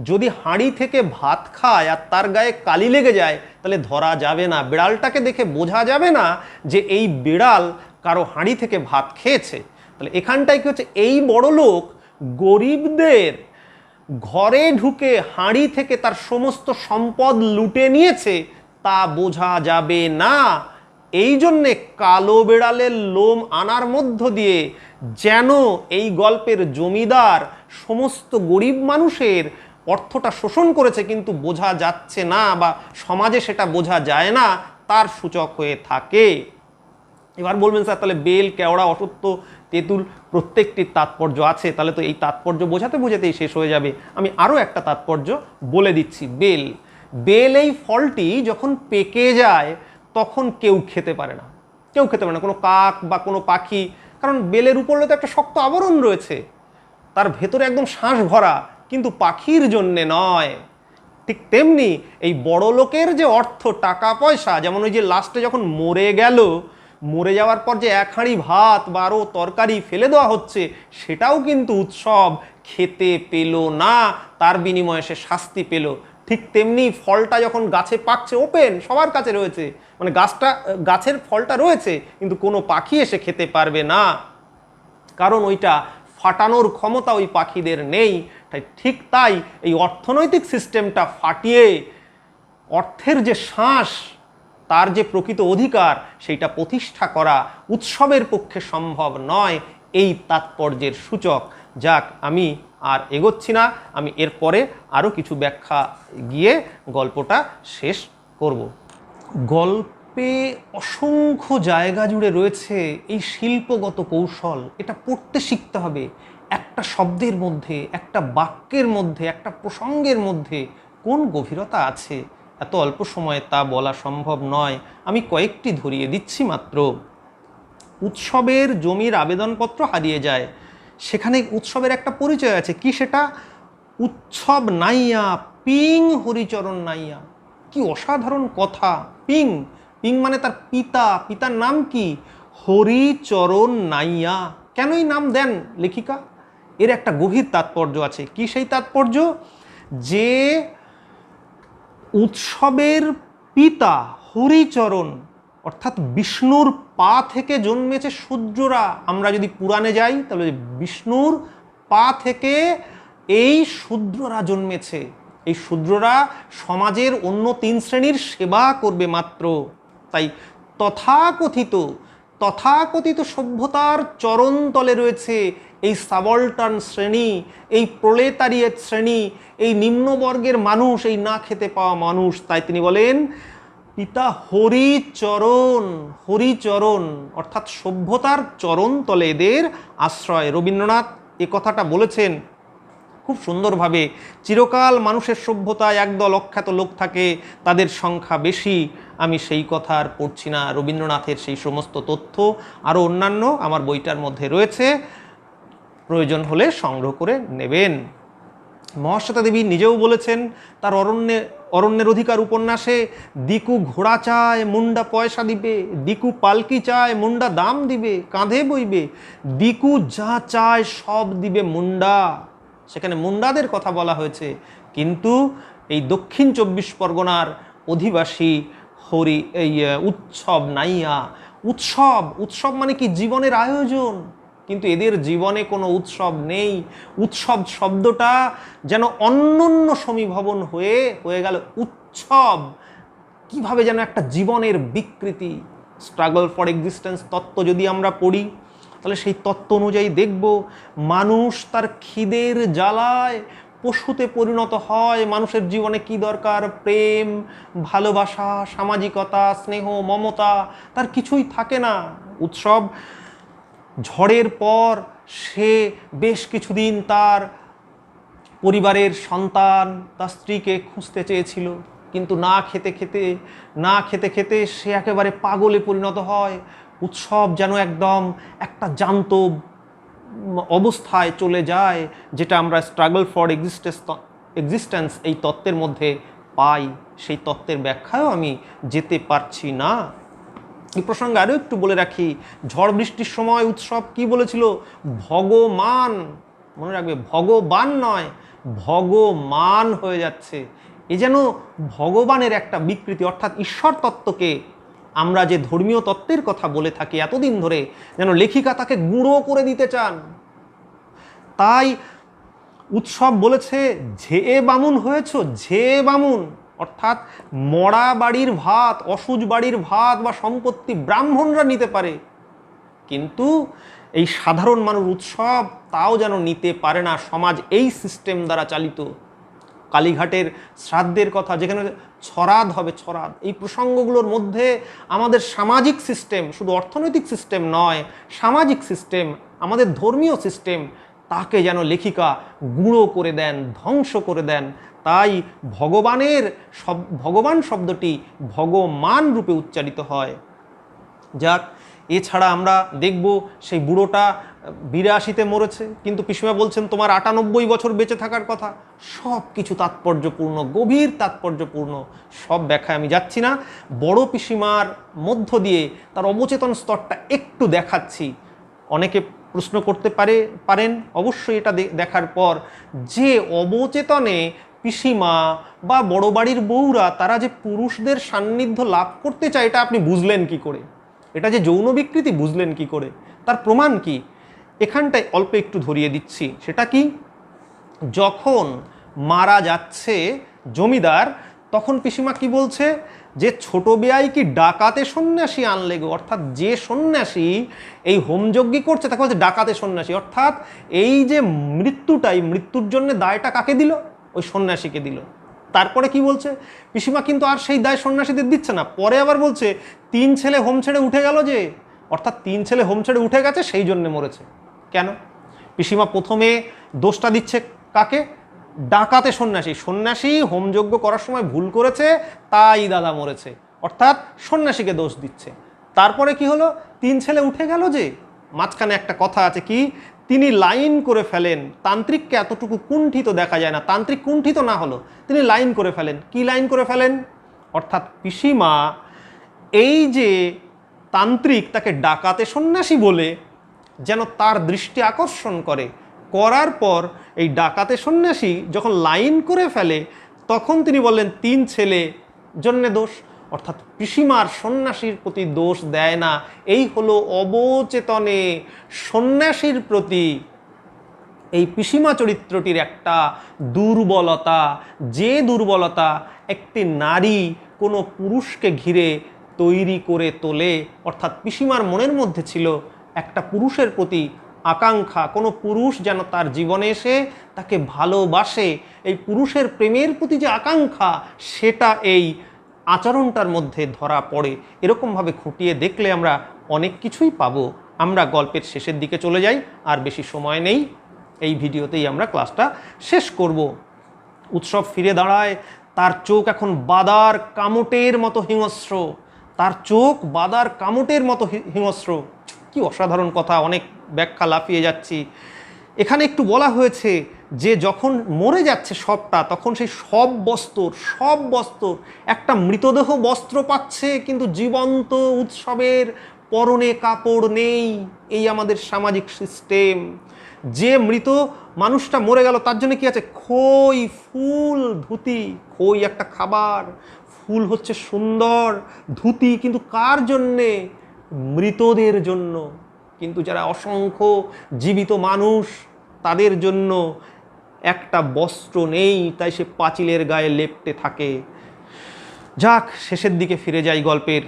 যদি হাঁড়ি থেকে ভাত খায় আর তার গায়ে কালি লেগে যায়, তাহলে ধরা যাবে না, বেড়ালটাকে দেখে বোঝা যাবে না যে এই বেড়াল কারো হাঁড়ি থেকে ভাত খেয়েছে। তাহলে এখানটায় কি হচ্ছে, এই বড় লোক গরিবদের ঘরে ঢুকে হাঁড়ি থেকে তার সমস্ত সম্পদ লুটে নিয়েছে, তা বোঝা যাবে না। এই জন্যে কালো বেড়ালের লোম আনার মধ্য দিয়ে যেন এই গল্পের জমিদার সমস্ত গরিব মানুষের অর্থটা শোষণ করেছে, কিন্তু বোঝা যাচ্ছে না বা সমাজে সেটা বোঝা যায় না, তার সূচক হয়ে থাকে। এবার বলবেন স্যার তাহলে বেল, কেওড়া, অশ্বত্থ, তেঁতুল প্রত্যেকটির তাৎপর্য আছে, তাহলে তো এই তাৎপর্য বোঝাতেই শেষ হয়ে যাবে। আমি আরও একটা তাৎপর্য বলে দিচ্ছি। বেল এই ফলটি যখন পেকে যায় তখন কেউ খেতে পারে না, কোনো কাক বা কোনো পাখি, কারণ বেলের উপরে তো একটা শক্ত আবরণ রয়েছে, তার ভেতরে একদম শ্বাস ভরা, কিন্তু পাখির জন্যে নয়। ঠিক তেমনি এই বড় লোকের যে অর্থ, টাকা পয়সা, যেমন ওই যে লাস্টে যখন মরে যাওয়ার পর যে এক হাঁড়ি ভাত বা আরও তরকারি ফেলে দেওয়া হচ্ছে, সেটাও কিন্তু উৎসব খেতে পেল না, তার বিনিময়ে সে শাস্তি পেল। ঠিক তেমনি ফলটা যখন গাছে পাকছে ওপেন, সবার কাছে রয়েছে, মানে গাছের ফলটা রয়েছে, কিন্তু কোনো পাখি এসে খেতে পারবে না, কারণ ওইটা ফাটানোর ক্ষমতা ওই পাখিদের নেই। ঠিক তাই এই অর্থনৈতিক সিস্টেমটা ফাটিয়ে অর্থের যে শ্বাস, তার যে প্রকৃত অধিকার, সেইটা প্রতিষ্ঠা করা উৎসবের পক্ষে সম্ভব নয়, এই তাৎপর্যের সূচক। যাক, আমি আর এগোচ্ছি না, আমি এরপরে আরও কিছু ব্যাখ্যা গিয়ে গল্পটা শেষ করব। গল্পে অসংখ্য জায়গা জুড়ে রয়েছে এই শিল্পগত কৌশল। এটা পড়তে শিখতে হবে। একটা শব্দের মধ্যে, একটা বাক্যের মধ্যে, একটা প্রসঙ্গের মধ্যে কোন গভীরতা আছে, এত অল্প সময়ে তা বলা সম্ভব নয়। আমি কয়েকটি ধরিয়ে দিচ্ছি মাত্র। উৎসবের জমির আবেদনপত্র হারিয়ে যায়, সেখানে উৎসবের একটা পরিচয় আছে। কি সেটা? উৎসব নাইয়া পিং হরিচরণ নাইয়া। কি অসাধারণ কথা! পিং, পিং মানে তার পিতা, পিতার নাম কি? হরিচরণ নাইয়া। কেনই নাম দেন লেখিকা? এর একটা গভীর তাৎপর্য আছে। কি সেই তাৎপর্য? যে উৎসবের পিতা হরিচরণ, অর্থাৎ বিষ্ণুর পা থেকে জন্মেছে শূদ্ররা। আমরা যদি পুরাণে যাই তাহলে বিষ্ণুর পা থেকে এই শূদ্ররা জন্মেছে। এই শূদ্ররা সমাজের অন্য 3 শ্রেণীর সেবা করবে মাত্র। তাই তথাকথিত সভ্যতার চরণতলে রয়েছে এই সাবল্টার্ন শ্রেণী, এই প্রলেতারিয়েট শ্রেণী, এই নিম্নবর্গের মানুষ, এই না খেতে পাওয়া মানুষ। তাই তিনি বলেন পিতা হরিচরণ, হরিচরণ অর্থাৎ সভ্যতার চরণতলে এদের আশ্রয়। রবীন্দ্রনাথ এ কথাটা বলেছেন খুব সুন্দরভাবে। চিরকাল মানুষের সভ্যতায় একদল অখ্যাত লোক থাকে, তাদের সংখ্যা বেশি। আমি সেই কথা আর পড়ছি না। রবীন্দ্রনাথের সেই সমস্ত তথ্য আরও অন্যান্য আমার বইটার মধ্যে রয়েছে, প্রয়োজন হলে সংগ্রহ করে নেবেন। মহাশ্বেতা দেবী নিজেও বলেছেন তার অরণ্যের অধিকার উপন্যাসে, দিকু ঘোড়া চায় মুন্ডা পয়সা দিবে, দিকু পালকি চায় মুন্ডা দাম দিবে, কাঁধে বইবে, দিকু যা চায় সব দিবে মুন্ডা। সেখানে মুন্ডাদের কথা বলা হয়েছে, কিন্তু এই দক্ষিণ 24 পরগনার অধিবাসী এই উৎসব নাইয়া। উৎসব মানে কি? জীবনের আয়োজন। কিন্তু এদের জীবনে কোনো উৎসব নেই। উৎসব শব্দটা যেন অনন্য সমীভবন হয়ে গেল উৎসব। কিভাবে যেন একটা জীবনের বিকৃতি। স্ট্রাগল ফর এক্সিস্টেন্স তত্ত্ব যদি আমরা পড়ি, তাহলে সেই তত্ত্ব অনুযায়ী দেখব মানুষ তার খিদের জ্বালায় পশুতে পরিণত হয়। মানুষের জীবনে কি দরকার? প্রেম, ভালোবাসা, সামাজিকতা, স্নেহ, মমতা, তার কিছুই থাকে না। উৎসব ঝড়ের পর সে বেশ কিছুদিন তার পরিবারের সন্তান, তার স্ত্রীকে খুঁজতে চেয়েছিল, কিন্তু না খেতে খেতে সে একেবারে পাগলে পরিণত হয়। উৎসব যেন একদম একটা জ্যান্ত অবস্থায় চলে যায়, যেটা আমরা স্ট্রাগল ফর এক্সিস্টেন্স এই তত্ত্বের মধ্যে পাই। সেই তত্ত্বের ব্যাখ্যায়ও আমি যেতে পারছি না। এই প্রসঙ্গে আরও একটু বলে রাখি, ঝড় বৃষ্টির সময় উৎসব কি বলেছিল? ভগমান। মনে রাখবে, ভগবান নয়, ভগমান হয়ে যাচ্ছে। এ যেন ভগবানের একটা বিকৃতি, অর্থাৎ ঈশ্বর তত্ত্বকে আমরা যে ধর্মীয় তত্ত্বের কথা বলে থাকি এতদিন ধরে, যেন লেখিকা তাকে গুঁড়ো করে দিতে চান। তাই উৎসব বলেছে ঝেয়ে বামুন হয়েছ, ঝেয়ে বামুন অর্থাৎ মরা বাড়ির ভাত, অসুজ বাড়ির ভাত বা সম্পত্তি ব্রাহ্মণরা নিতে পারে, কিন্তু এই সাধারণ মানুষ উৎসব তাও যেন নিতে পারে না। সমাজ এই সিস্টেম দ্বারা চালিত। কালীঘাটের শ্রাদ্ধের কথা, যেখানে ছরাদ হবে, ছরাদ, এই প্রসঙ্গগুলোর মধ্যে আমাদের সামাজিক সিস্টেম, শুধু অর্থনৈতিক সিস্টেম নয়, সামাজিক সিস্টেম, আমাদের ধর্মীয় সিস্টেম, তাকে যেন লেখিকা গুঁড়ো করে দেন, ধ্বংস করে দেন। তাই ভগবান শব্দটি ভগমান রূপে উচ্চারিত হয়। যাক, এছাড়া আমরা দেখব সেই বুড়োটা 82-তে মরেছে, কিন্তু পিসিমা বলছেন তোমার 98 বছর বেঁচে থাকার কথা। সব কিছু তাৎপর্যপূর্ণ, গভীর তাৎপর্যপূর্ণ। সব ব্যাখ্যায় আমি যাচ্ছি না। বড় পিসিমার মধ্য দিয়ে তার অবচেতন স্তরটা একটু দেখাচ্ছি। অনেকে প্রশ্ন করতে পারেন অবশ্যই এটা দেখার পর, যে অবচেতনে পিসিমা বা বড় বাড়ির বউরা তারা যে পুরুষদের সান্নিধ্য লাভ করতে চায় এটা আপনি বুঝলেন কি করে? এটা যে যৌন বিকৃতি বুঝলেন কি করে? তার প্রমাণ কি? এখানটায় অল্প একটু ধরিয়ে দিচ্ছি। সেটা কি? যখন মারা যাচ্ছে জমিদার, তখন পিসিমা কি বলছে যে ছোট বেয়াই কি ডাকাতে সন্ন্যাসী আনলে গো, অর্থাৎ যে সন্ন্যাসী এই হোমযজ্ঞ করছে তাকে বলছে ডাকাতে সন্ন্যাসী। অর্থাৎ এই যে মৃত্যুটাই, মৃত্যুর জন্য দায়টা কাকে দিল? ওই সন্ন্যাসীকে দিল। তারপরে কি বলছে পিসিমা? কিন্তু আর সেই দায় সন্ন্যাসীদের দিচ্ছে না, পরে আবার বলছে 3 ছেলে হোম ছেড়ে উঠে গেল যে, অর্থাৎ 3 ছেলে হোম ছেড়ে উঠে গেছে সেই জন্য মরেছে। কেন? পিসিমা প্রথমে দোষটা দিচ্ছে কাকে? ডাকাতে সন্ন্যাসী। সন্ন্যাসী হোমযজ্ঞ করার সময় ভুল করেছে তাই দাদা মরেছে, অর্থাৎ সন্ন্যাসীকে দোষ দিচ্ছে। তারপরে কি হলো? 3 ছেলে উঠে গেল যে, মাঝখানে একটা কথা আছে কি, তিনি লাইন করে ফেলেন। তান্ত্রিককে এতটুকু কুণ্ঠিত দেখা যায় না, তান্ত্রিক কুণ্ঠিত না হলো, তিনি লাইন করে ফেলেন। কি লাইন করে ফেলেন? অর্থাৎ পিসিমা এই যে তান্ত্রিক তাকে ডাকাতে সন্ন্যাসী বলে যেন তার দৃষ্টি আকর্ষণ করে, করার পর এই ডাকাতে সন্ন্যাসী যখন লাইন করে ফেলে তখন তিনি বললেন 3 ছেলে জন্যে দোষ, অর্থাৎ পিসিমার সন্ন্যাসীর প্রতি দোষ দেয় না। এই হলো অবচেতনে সন্ন্যাসীর প্রতি এই পিসিমা চরিত্রটির একটা দুর্বলতা, যে দুর্বলতা একটি নারী কোনো পুরুষকে ঘিরে তৈরি করে তোলে। অর্থাৎ পিসিমার মনের মধ্যে ছিল একটা পুরুষের প্রতি আকাঙ্ক্ষা, কোনো পুরুষ যেন তার জীবনে এসে তাকে ভালোবাসে। এই পুরুষের প্রেমের প্রতি যে আকাঙ্ক্ষা, সেটা এই আচরণটার মধ্যে ধরা পড়ে। এরকমভাবে খুঁটিয়ে দেখলে আমরা অনেক কিছুই পাবো। আমরা গল্পের শেষের দিকে চলে যাই, আর বেশি সময় নেই, এই ভিডিওতেই আমরা ক্লাসটা শেষ করব। উৎসব ফিরে দাঁড়ায়, তার চোখ এখন বাদার কামটের মতো হিংস্র, তার চোখ বাদার কামটের মতো হিংস্র। কি অসাধারণ কথা, অনেক ব্যাখ্যা লাফিয়ে যাচ্ছি। এখানে একটু বলা হয়েছে যে যখন মরে যাচ্ছে সবটা, তখন সেই সব বস্ত্র একটা মৃতদেহ বস্ত্র পাচ্ছে, কিন্তু জীবন্ত উৎসবের পরনে কাপড় নেই। এই আমাদের সামাজিক সিস্টেম। যে মৃত মানুষটা মরে গেল তার জন্য কি আছে? খই, ফুল, ধুতি। খই একটা খাবার, ফুল হচ্ছে সুন্দর, ধুতি কিন্তু কার জন্যে? মৃতদের জন্য। কিন্তু যারা অসংখ্য জীবিত মানুষ তাদের জন্য একটা বস্ত্র নেই, তাই সে পাঁচিলের গায়ে লেপ্টে থাকে। যাক, শেষের দিকে ফিরে যাই গল্পের।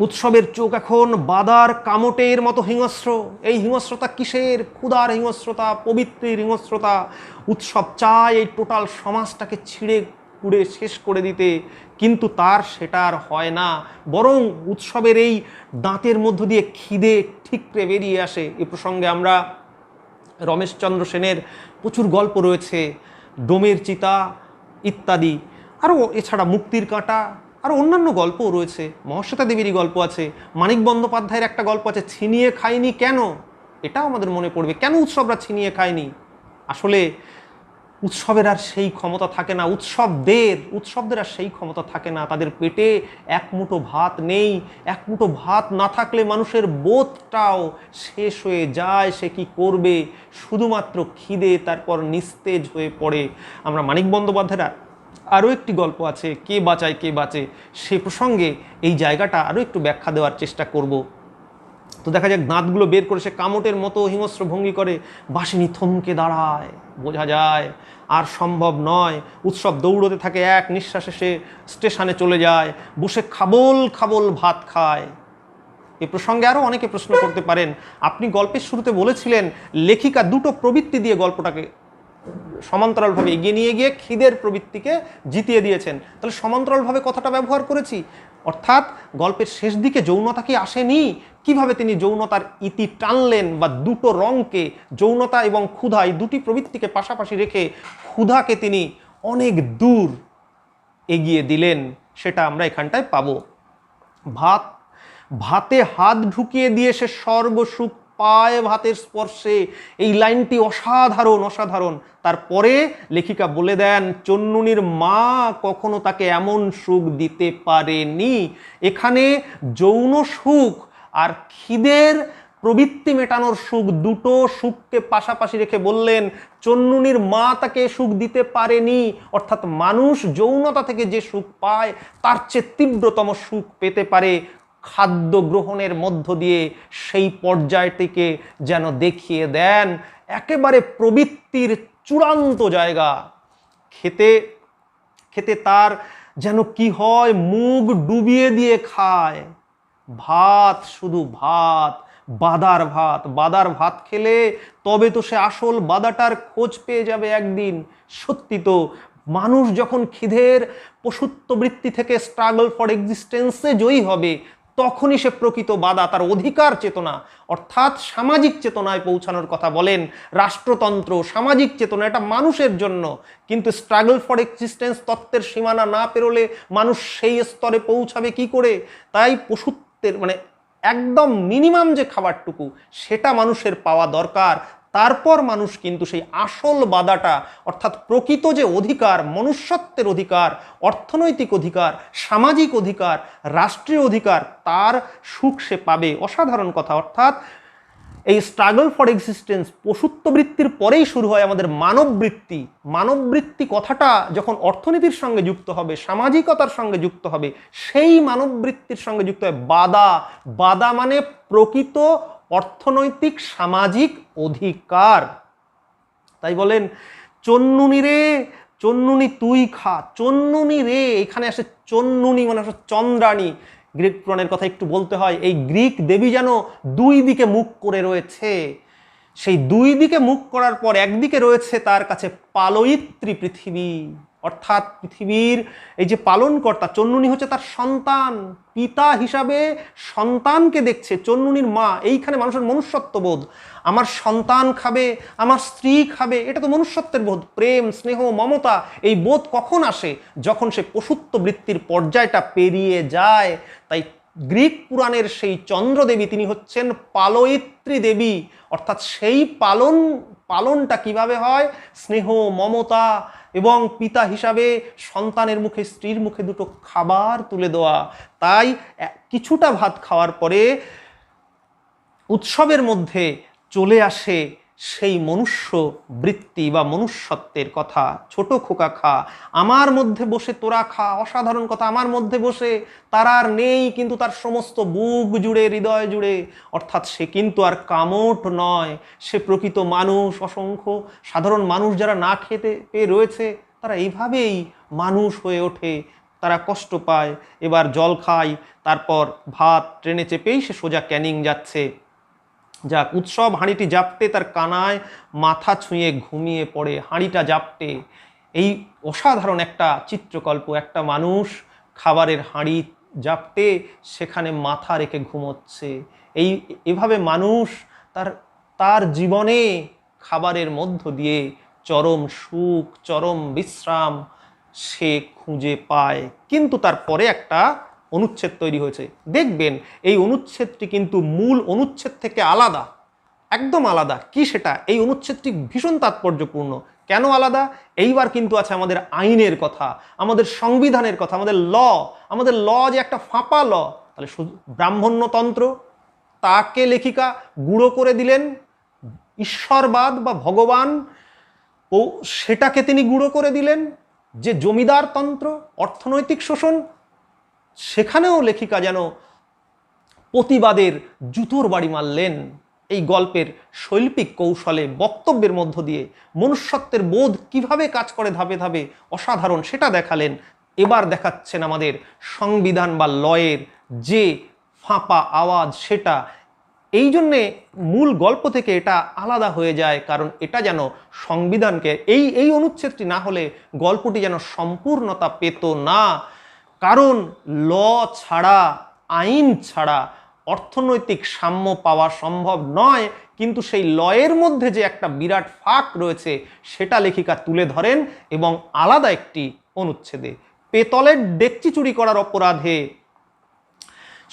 উৎসবের চোখ এখন বাদার কামটের মতো হিংস্র। এই হিংস্রতা কিসের? ক্ষুধার হিংস্রতা, পবিত্রের হিংস্রতা। উৎসব চায় এই টোটাল সমাজটাকে ছিঁড়ে পুড়ে শেষ করে দিতে, কিন্তু তার সেটা আর হয় না। বরং উৎসবের এই দাঁতের মধ্য দিয়ে খিদে ঠিকরে বেরিয়ে আসে। এ প্রসঙ্গে আমরা রমেশচন্দ্র সেনের প্রচুর গল্প রয়েছে, ডোমের চিতা ইত্যাদি, আরও এছাড়া মুক্তির কাঁটা, আরও অন্যান্য গল্পও রয়েছে। মহাশ্বেতা দেবীরই গল্প আছে, মানিক বন্দ্যোপাধ্যায়ের একটা গল্প আছে ছিনিয়ে খায়নি কেন। এটাও আমাদের মনে পড়বে, কেন উৎসবরা ছিনিয়ে খায়নি? আসলে উৎসবের আর সেই ক্ষমতা থাকে না, উৎসবদের আর সেই ক্ষমতা থাকে না। তাদের পেটে এক মুঠো ভাত নেই। এক মুঠো ভাত না থাকলে মানুষের বোধটাও শেষ হয়ে যায়, সে কি করবে? শুধুমাত্র খিদে, তারপর নিস্তেজ হয়ে পড়ে। আমরা মানিক বন্দ্যোপাধ্যায়ের আরও একটি গল্প আছে, কে বাঁচায় কে বাঁচে, সে প্রসঙ্গে এই জায়গাটা আরও একটু ব্যাখ্যা দেওয়ার চেষ্টা করব। তো দেখা যাক, দাঁতগুলো বের করে সে কামটের মতো হিংস্র ভঙ্গি করে। বাসিনী থমকে দাঁড়ায়, বোঝা যায় আর সম্ভব নয়। উৎসব দৌড়তে থাকে, এক নিঃশ্বাসে সে স্টেশনে চলে যায়, বসে খাবল খাবল ভাত খায়। এ প্রসঙ্গে আরও অনেকে প্রশ্ন করতে পারেন, আপনি গল্পের শুরুতে বলেছিলেন লেখিকা দুটো প্রবৃত্তি দিয়ে গল্পটাকে সমান্তরালভাবে এগিয়ে নিয়ে গিয়ে খিদের প্রবৃত্তিকে জিতিয়ে দিয়েছেন। তাহলে সমান্তরালভাবে কথাটা ব্যবহার করেছি, অর্থাৎ গল্পের শেষ দিকে যৌনতা কি আসেনি? কিভাবে তিনি যৌনতার ইতি টানলেন, বা দুটো রঙকে, যৌনতা এবং ক্ষুধা, এই দুটি প্রবৃত্তিকে পাশাপাশি রেখে ক্ষুধাকে তিনি অনেক দূর এগিয়ে দিলেন, সেটা আমরা এখানটায় পাবো। ভাতে হাত ঢুকিয়ে দিয়ে সে স্বর্গসুখ পায় ভাতের স্পর্শে। এই লাইনটি অসাধারণ। তারপরে লেখিকা বলে দেন, চন্নুনির মা কখনো তাকে এমন সুখ দিতে পারেনি। এখানে যৌন সুখ আর খিদের প্রবৃত্তি মেটানোর সুখ, দুটো সুখকে পাশাপাশি রেখে বললেন চন্নুনির মা তাকে সুখ দিতে পারেনি, অর্থাৎ মানুষ যৌনতা থেকে যে সুখ পায় তার চেয়ে তীব্রতম সুখ পেতে পারে খাদ্য গ্রহণের মধ্য দিয়ে। সেই পর্যায়টিকে যেন দেখিয়ে দেন একেবারে প্রবৃত্তির চূড়ান্ত জায়গা। খেতে খেতে তার যেন কি হয়, মুখ ডুবিয়ে দিয়ে খায়, ভাত, শুধু ভাত, বাদার ভাত। বাদার ভাত খেলে তবে তো সে আসল বাদাটার খোঁজ পেয়ে যাবে একদিন। সত্যি তো, মানুষ যখন খিদের পশুত্ব বৃত্তি থেকে স্ট্রাগল ফর এক্সিস্টেন্সে জয়ী হবে তখনই সে প্রকৃত বাদা, তার অধিকার চেতনা অর্থাৎ সামাজিক চেতনায় পৌঁছানোর কথা বলেন। রাষ্ট্রতন্ত্র, সামাজিক চেতনা, এটা মানুষের জন্য। কিন্তু স্ট্রাগল ফর এক্সিস্টেন্স তত্ত্বের সীমানা না পেরোলে মানুষ সেই স্তরে পৌঁছাবে কি করে? তাই পশুত্বের মানে একদম মিনিমাম যে খাবারটুকু সেটা মানুষের পাওয়া দরকার। তারপর মানুষ কিন্তু সেই আসল বাদাটা অর্থাৎ প্রকৃত যে অধিকার, মনুষ্যত্বের অধিকার, অর্থনৈতিক অধিকার, সামাজিক অধিকার, রাষ্ট্রীয় অধিকার, তার সুখ সে পাবে। অসাধারণ কথা। অর্থাৎ এই স্ট্রাগল ফর এক্সিস্টেন্স পশুত্ব বৃত্তির পরেই শুরু হয় আমাদের মানববৃত্তি। মানববৃত্তি কথাটা যখন অর্থনীতির সঙ্গে যুক্ত হবে, সামাজিকতার সঙ্গে যুক্ত হবে, সেই মানববৃত্তির সঙ্গে যুক্ত হয় বাদা। বাদা মানে প্রকৃত অর্থনৈতিক সামাজিক অধিকার। তাই বলেন চন্নুনি রে, চন্নুনি তুই খা। চন্নুনি রে, এখানে আসে চন্নুনি মানে আসে চন্দ্রাণী। গ্রিক পুরাণের কথা একটু বলতে হয়। এই গ্রিক দেবী যেন দুই দিকে মুখ করে রয়েছে। সেই দুই দিকে মুখ করার পর একদিকে রয়েছে তার কাছে পালয়িত্রী পৃথিবী, অর্থাৎ পৃথিবীর এই যে পালনকর্তা। চন্নুনি হচ্ছে তার সন্তান, পিতা হিসাবে সন্তানকে দেখছে। চন্নুনির মা, এইখানে মানুষের মনুষ্যত্ববোধ। আমার সন্তান খাবে, আমার স্ত্রী খাবে, এটা তো মনুষ্যত্বের বোধ। প্রেম, স্নেহ, মমতা, এই বোধ কখন আসে? যখন সে পশুত্ব বৃত্তির পর্যায়টা পেরিয়ে যায়। তাই গ্রিক পুরাণের সেই চন্দ্রদেবী তিনি হচ্ছেন পালয়িত্রী দেবী, অর্থাৎ সেই পালনটা কিভাবে হয়? স্নেহ, মমতা এবং পিতা হিসাবে সন্তানের মুখে, স্ত্রীর মুখে দুটো খাবার তুলে দেওয়া। তাই কিছুটা ভাত খাওয়ার পরে উৎসবের মধ্যে চলে আসে সেই মনুষ্য বৃত্তি বা মনুষ্যত্বের কথা। ছোট খোকা খা, আমার মধ্যে বসে তোরা খা। অসাধারণ কথা। আমার মধ্যে বসে, তার আর নেই কিন্তু তার সমস্ত বুক জুড়ে, হৃদয় জুড়ে। অর্থাৎ সে কিন্তু আর কামট নয়, সে প্রকৃত মানুষ। অসংখ্য সাধারণ মানুষ যারা না খেতে পেয়ে রয়েছে তারা এইভাবেই মানুষ হয়ে ওঠে। তারা কষ্ট পায়, এবার জল খায়, তারপর ভাত, ট্রেনে চেপেই সে সোজা ক্যানিং যাচ্ছে। যাক, উৎসব হাঁড়িটি জাপটে তার কানায় মাথা ছুঁয়ে ঘুমিয়ে পড়ে। হাঁড়িটা জাপটে, এই অসাধারণ একটা চিত্রকল্প। একটা মানুষ খাবারের হাঁড়ি জাপটে সেখানে মাথা রেখে ঘুমোচ্ছে। এভাবে মানুষ তার জীবনে খাবারের মধ্য দিয়ে চরম সুখ, চরম বিশ্রাম সে খুঁজে পায়। কিন্তু তারপরে একটা অনুচ্ছেদ তৈরি হয়েছে। দেখবেন এই অনুচ্ছেদটি কিন্তু মূল অনুচ্ছেদ থেকে আলাদা, একদম আলাদা। কি সেটা? এই অনুচ্ছেদটি ভীষণ তাৎপর্যপূর্ণ। কেন আলাদা? এইবার কিন্তু আছে আমাদের আইনের কথা, আমাদের সংবিধানের কথা, আমাদের ল যে একটা ফাঁপা ল। তাহলে ব্রাহ্মণ্যতন্ত্র, তাকে লেখিকা গুঁড়ো করে দিলেন। ঈশ্বরবাদ বা ভগবান, ও সেটাকে তিনি গুঁড়ো করে দিলেন। যে জমিদার তন্ত্র, অর্থনৈতিক শোষণ, সেখানেও লেখিকা যেন প্রতিবাদের জুতোর বাড়ি মারলেন। এই গল্পের শৈল্পিক কৌশলে, বক্তব্যের মধ্য দিয়ে মনুষ্যত্বের বোধ কিভাবে কাজ করে ধাপে ধাপে, অসাধারণ সেটা দেখালেন। এবার দেখাচ্ছেন আমাদের সংবিধান বা লয়ের যে ফাঁপা আওয়াজ, সেটা এই জন্যে মূল গল্প থেকে এটা আলাদা হয়ে যায়, কারণ এটা যেন সংবিধানকে, এই অনুচ্ছেদটি না হলে গল্পটি যেন সম্পূর্ণতা পেত না। কারণ ল ছাড়া, আইন ছাড়া অর্থনৈতিক সাম্য পাওয়া সম্ভব নয়। কিন্তু সেই লয়ের মধ্যে যে একটা বিরাট ফাঁক রয়েছে সেটা লেখিকা তুলে ধরেন এবং আলাদা একটি অনুচ্ছেদে। পেতলের ডেকচি চুরি করার অপরাধে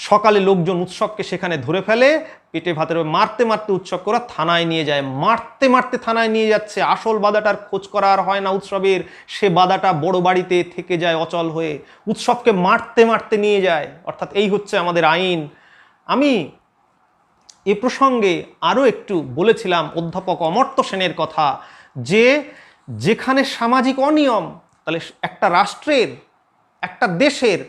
সকালে লোকজন উৎসবকে সেখানে ধরে ফেলে, পেটে ভাতের মারতে মারতে উৎসব করা থানায় নিয়ে যায়। মারতে মারতে থানায় নিয়ে যাচ্ছে। আসল বাদাটার খোঁজ করা আর হয় না উৎসবের, সে বাদাটা বড় বাড়িতে থেকে যায় অচল হয়ে। উৎসবকে মারতে মারতে নিয়ে যায়। অর্থাৎ এই হচ্ছে আমাদের আইন। আমি এ প্রসঙ্গে আরও একটু বলেছিলাম অধ্যাপক অমর্ত্য সেনের কথা, যে যেখানে সামাজিক অনিয়ম, তাহলে একটা রাষ্ট্রের, একটা দেশের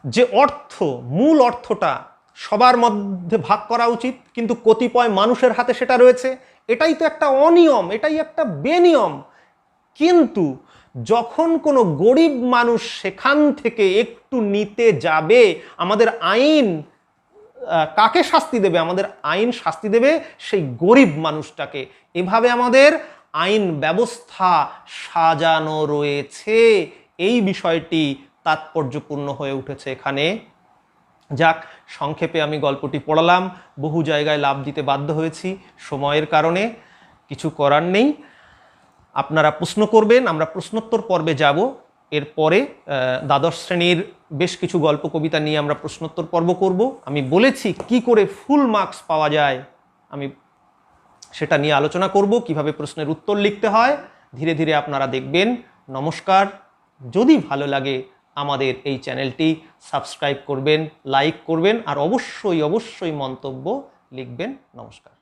যে অর্থ, মূল অর্থটা সবার মধ্যে ভাগ করা উচিত, কিন্তু কতিপয় মানুষের হাতে সেটা রয়েছে, এটাই তো একটা অনিয়ম, এটাই একটা বেনিয়ম। কিন্তু যখন কোনো গরিব মানুষ সেখান থেকে একটু নিতে যাবে, আমাদের আইন কাকে শাস্তি দেবে? আমাদের আইন শাস্তি দেবে সেই গরিব মানুষটাকে। এভাবে আমাদের আইন ব্যবস্থা সাজানো রয়েছে। এই বিষয়টি তাৎপর্যপূর্ণ হয়ে উঠেছে এখানে। যাক, সংক্ষেপে আমি গল্পটি পড়ালাম, বহু জায়গায় লাভ দিতে বাধ্য হয়েছি সময়ের কারণে, কিছু করার নেই। আপনারা প্রশ্ন করবেন, আমরা প্রশ্নোত্তর পর্বে যাব। এরপরে দ্বাদশ শ্রেণীর বেশ কিছু গল্প কবিতা নিয়ে আমরা প্রশ্নোত্তর পর্ব করব। আমি বলেছি কি করে ফুল মার্কস পাওয়া যায়, আমি সেটা নিয়ে আলোচনা করব, কিভাবে প্রশ্নের উত্তর লিখতে হয়। ধীরে ধীরে আপনারা দেখবেন। নমস্কার। যদি ভালো লাগে আমাদের এই চ্যানেলটি সাবস্ক্রাইব করবেন, লাইক করবেন, আর অবশ্যই অবশ্যই মন্তব্য লিখবেন। নমস্কার।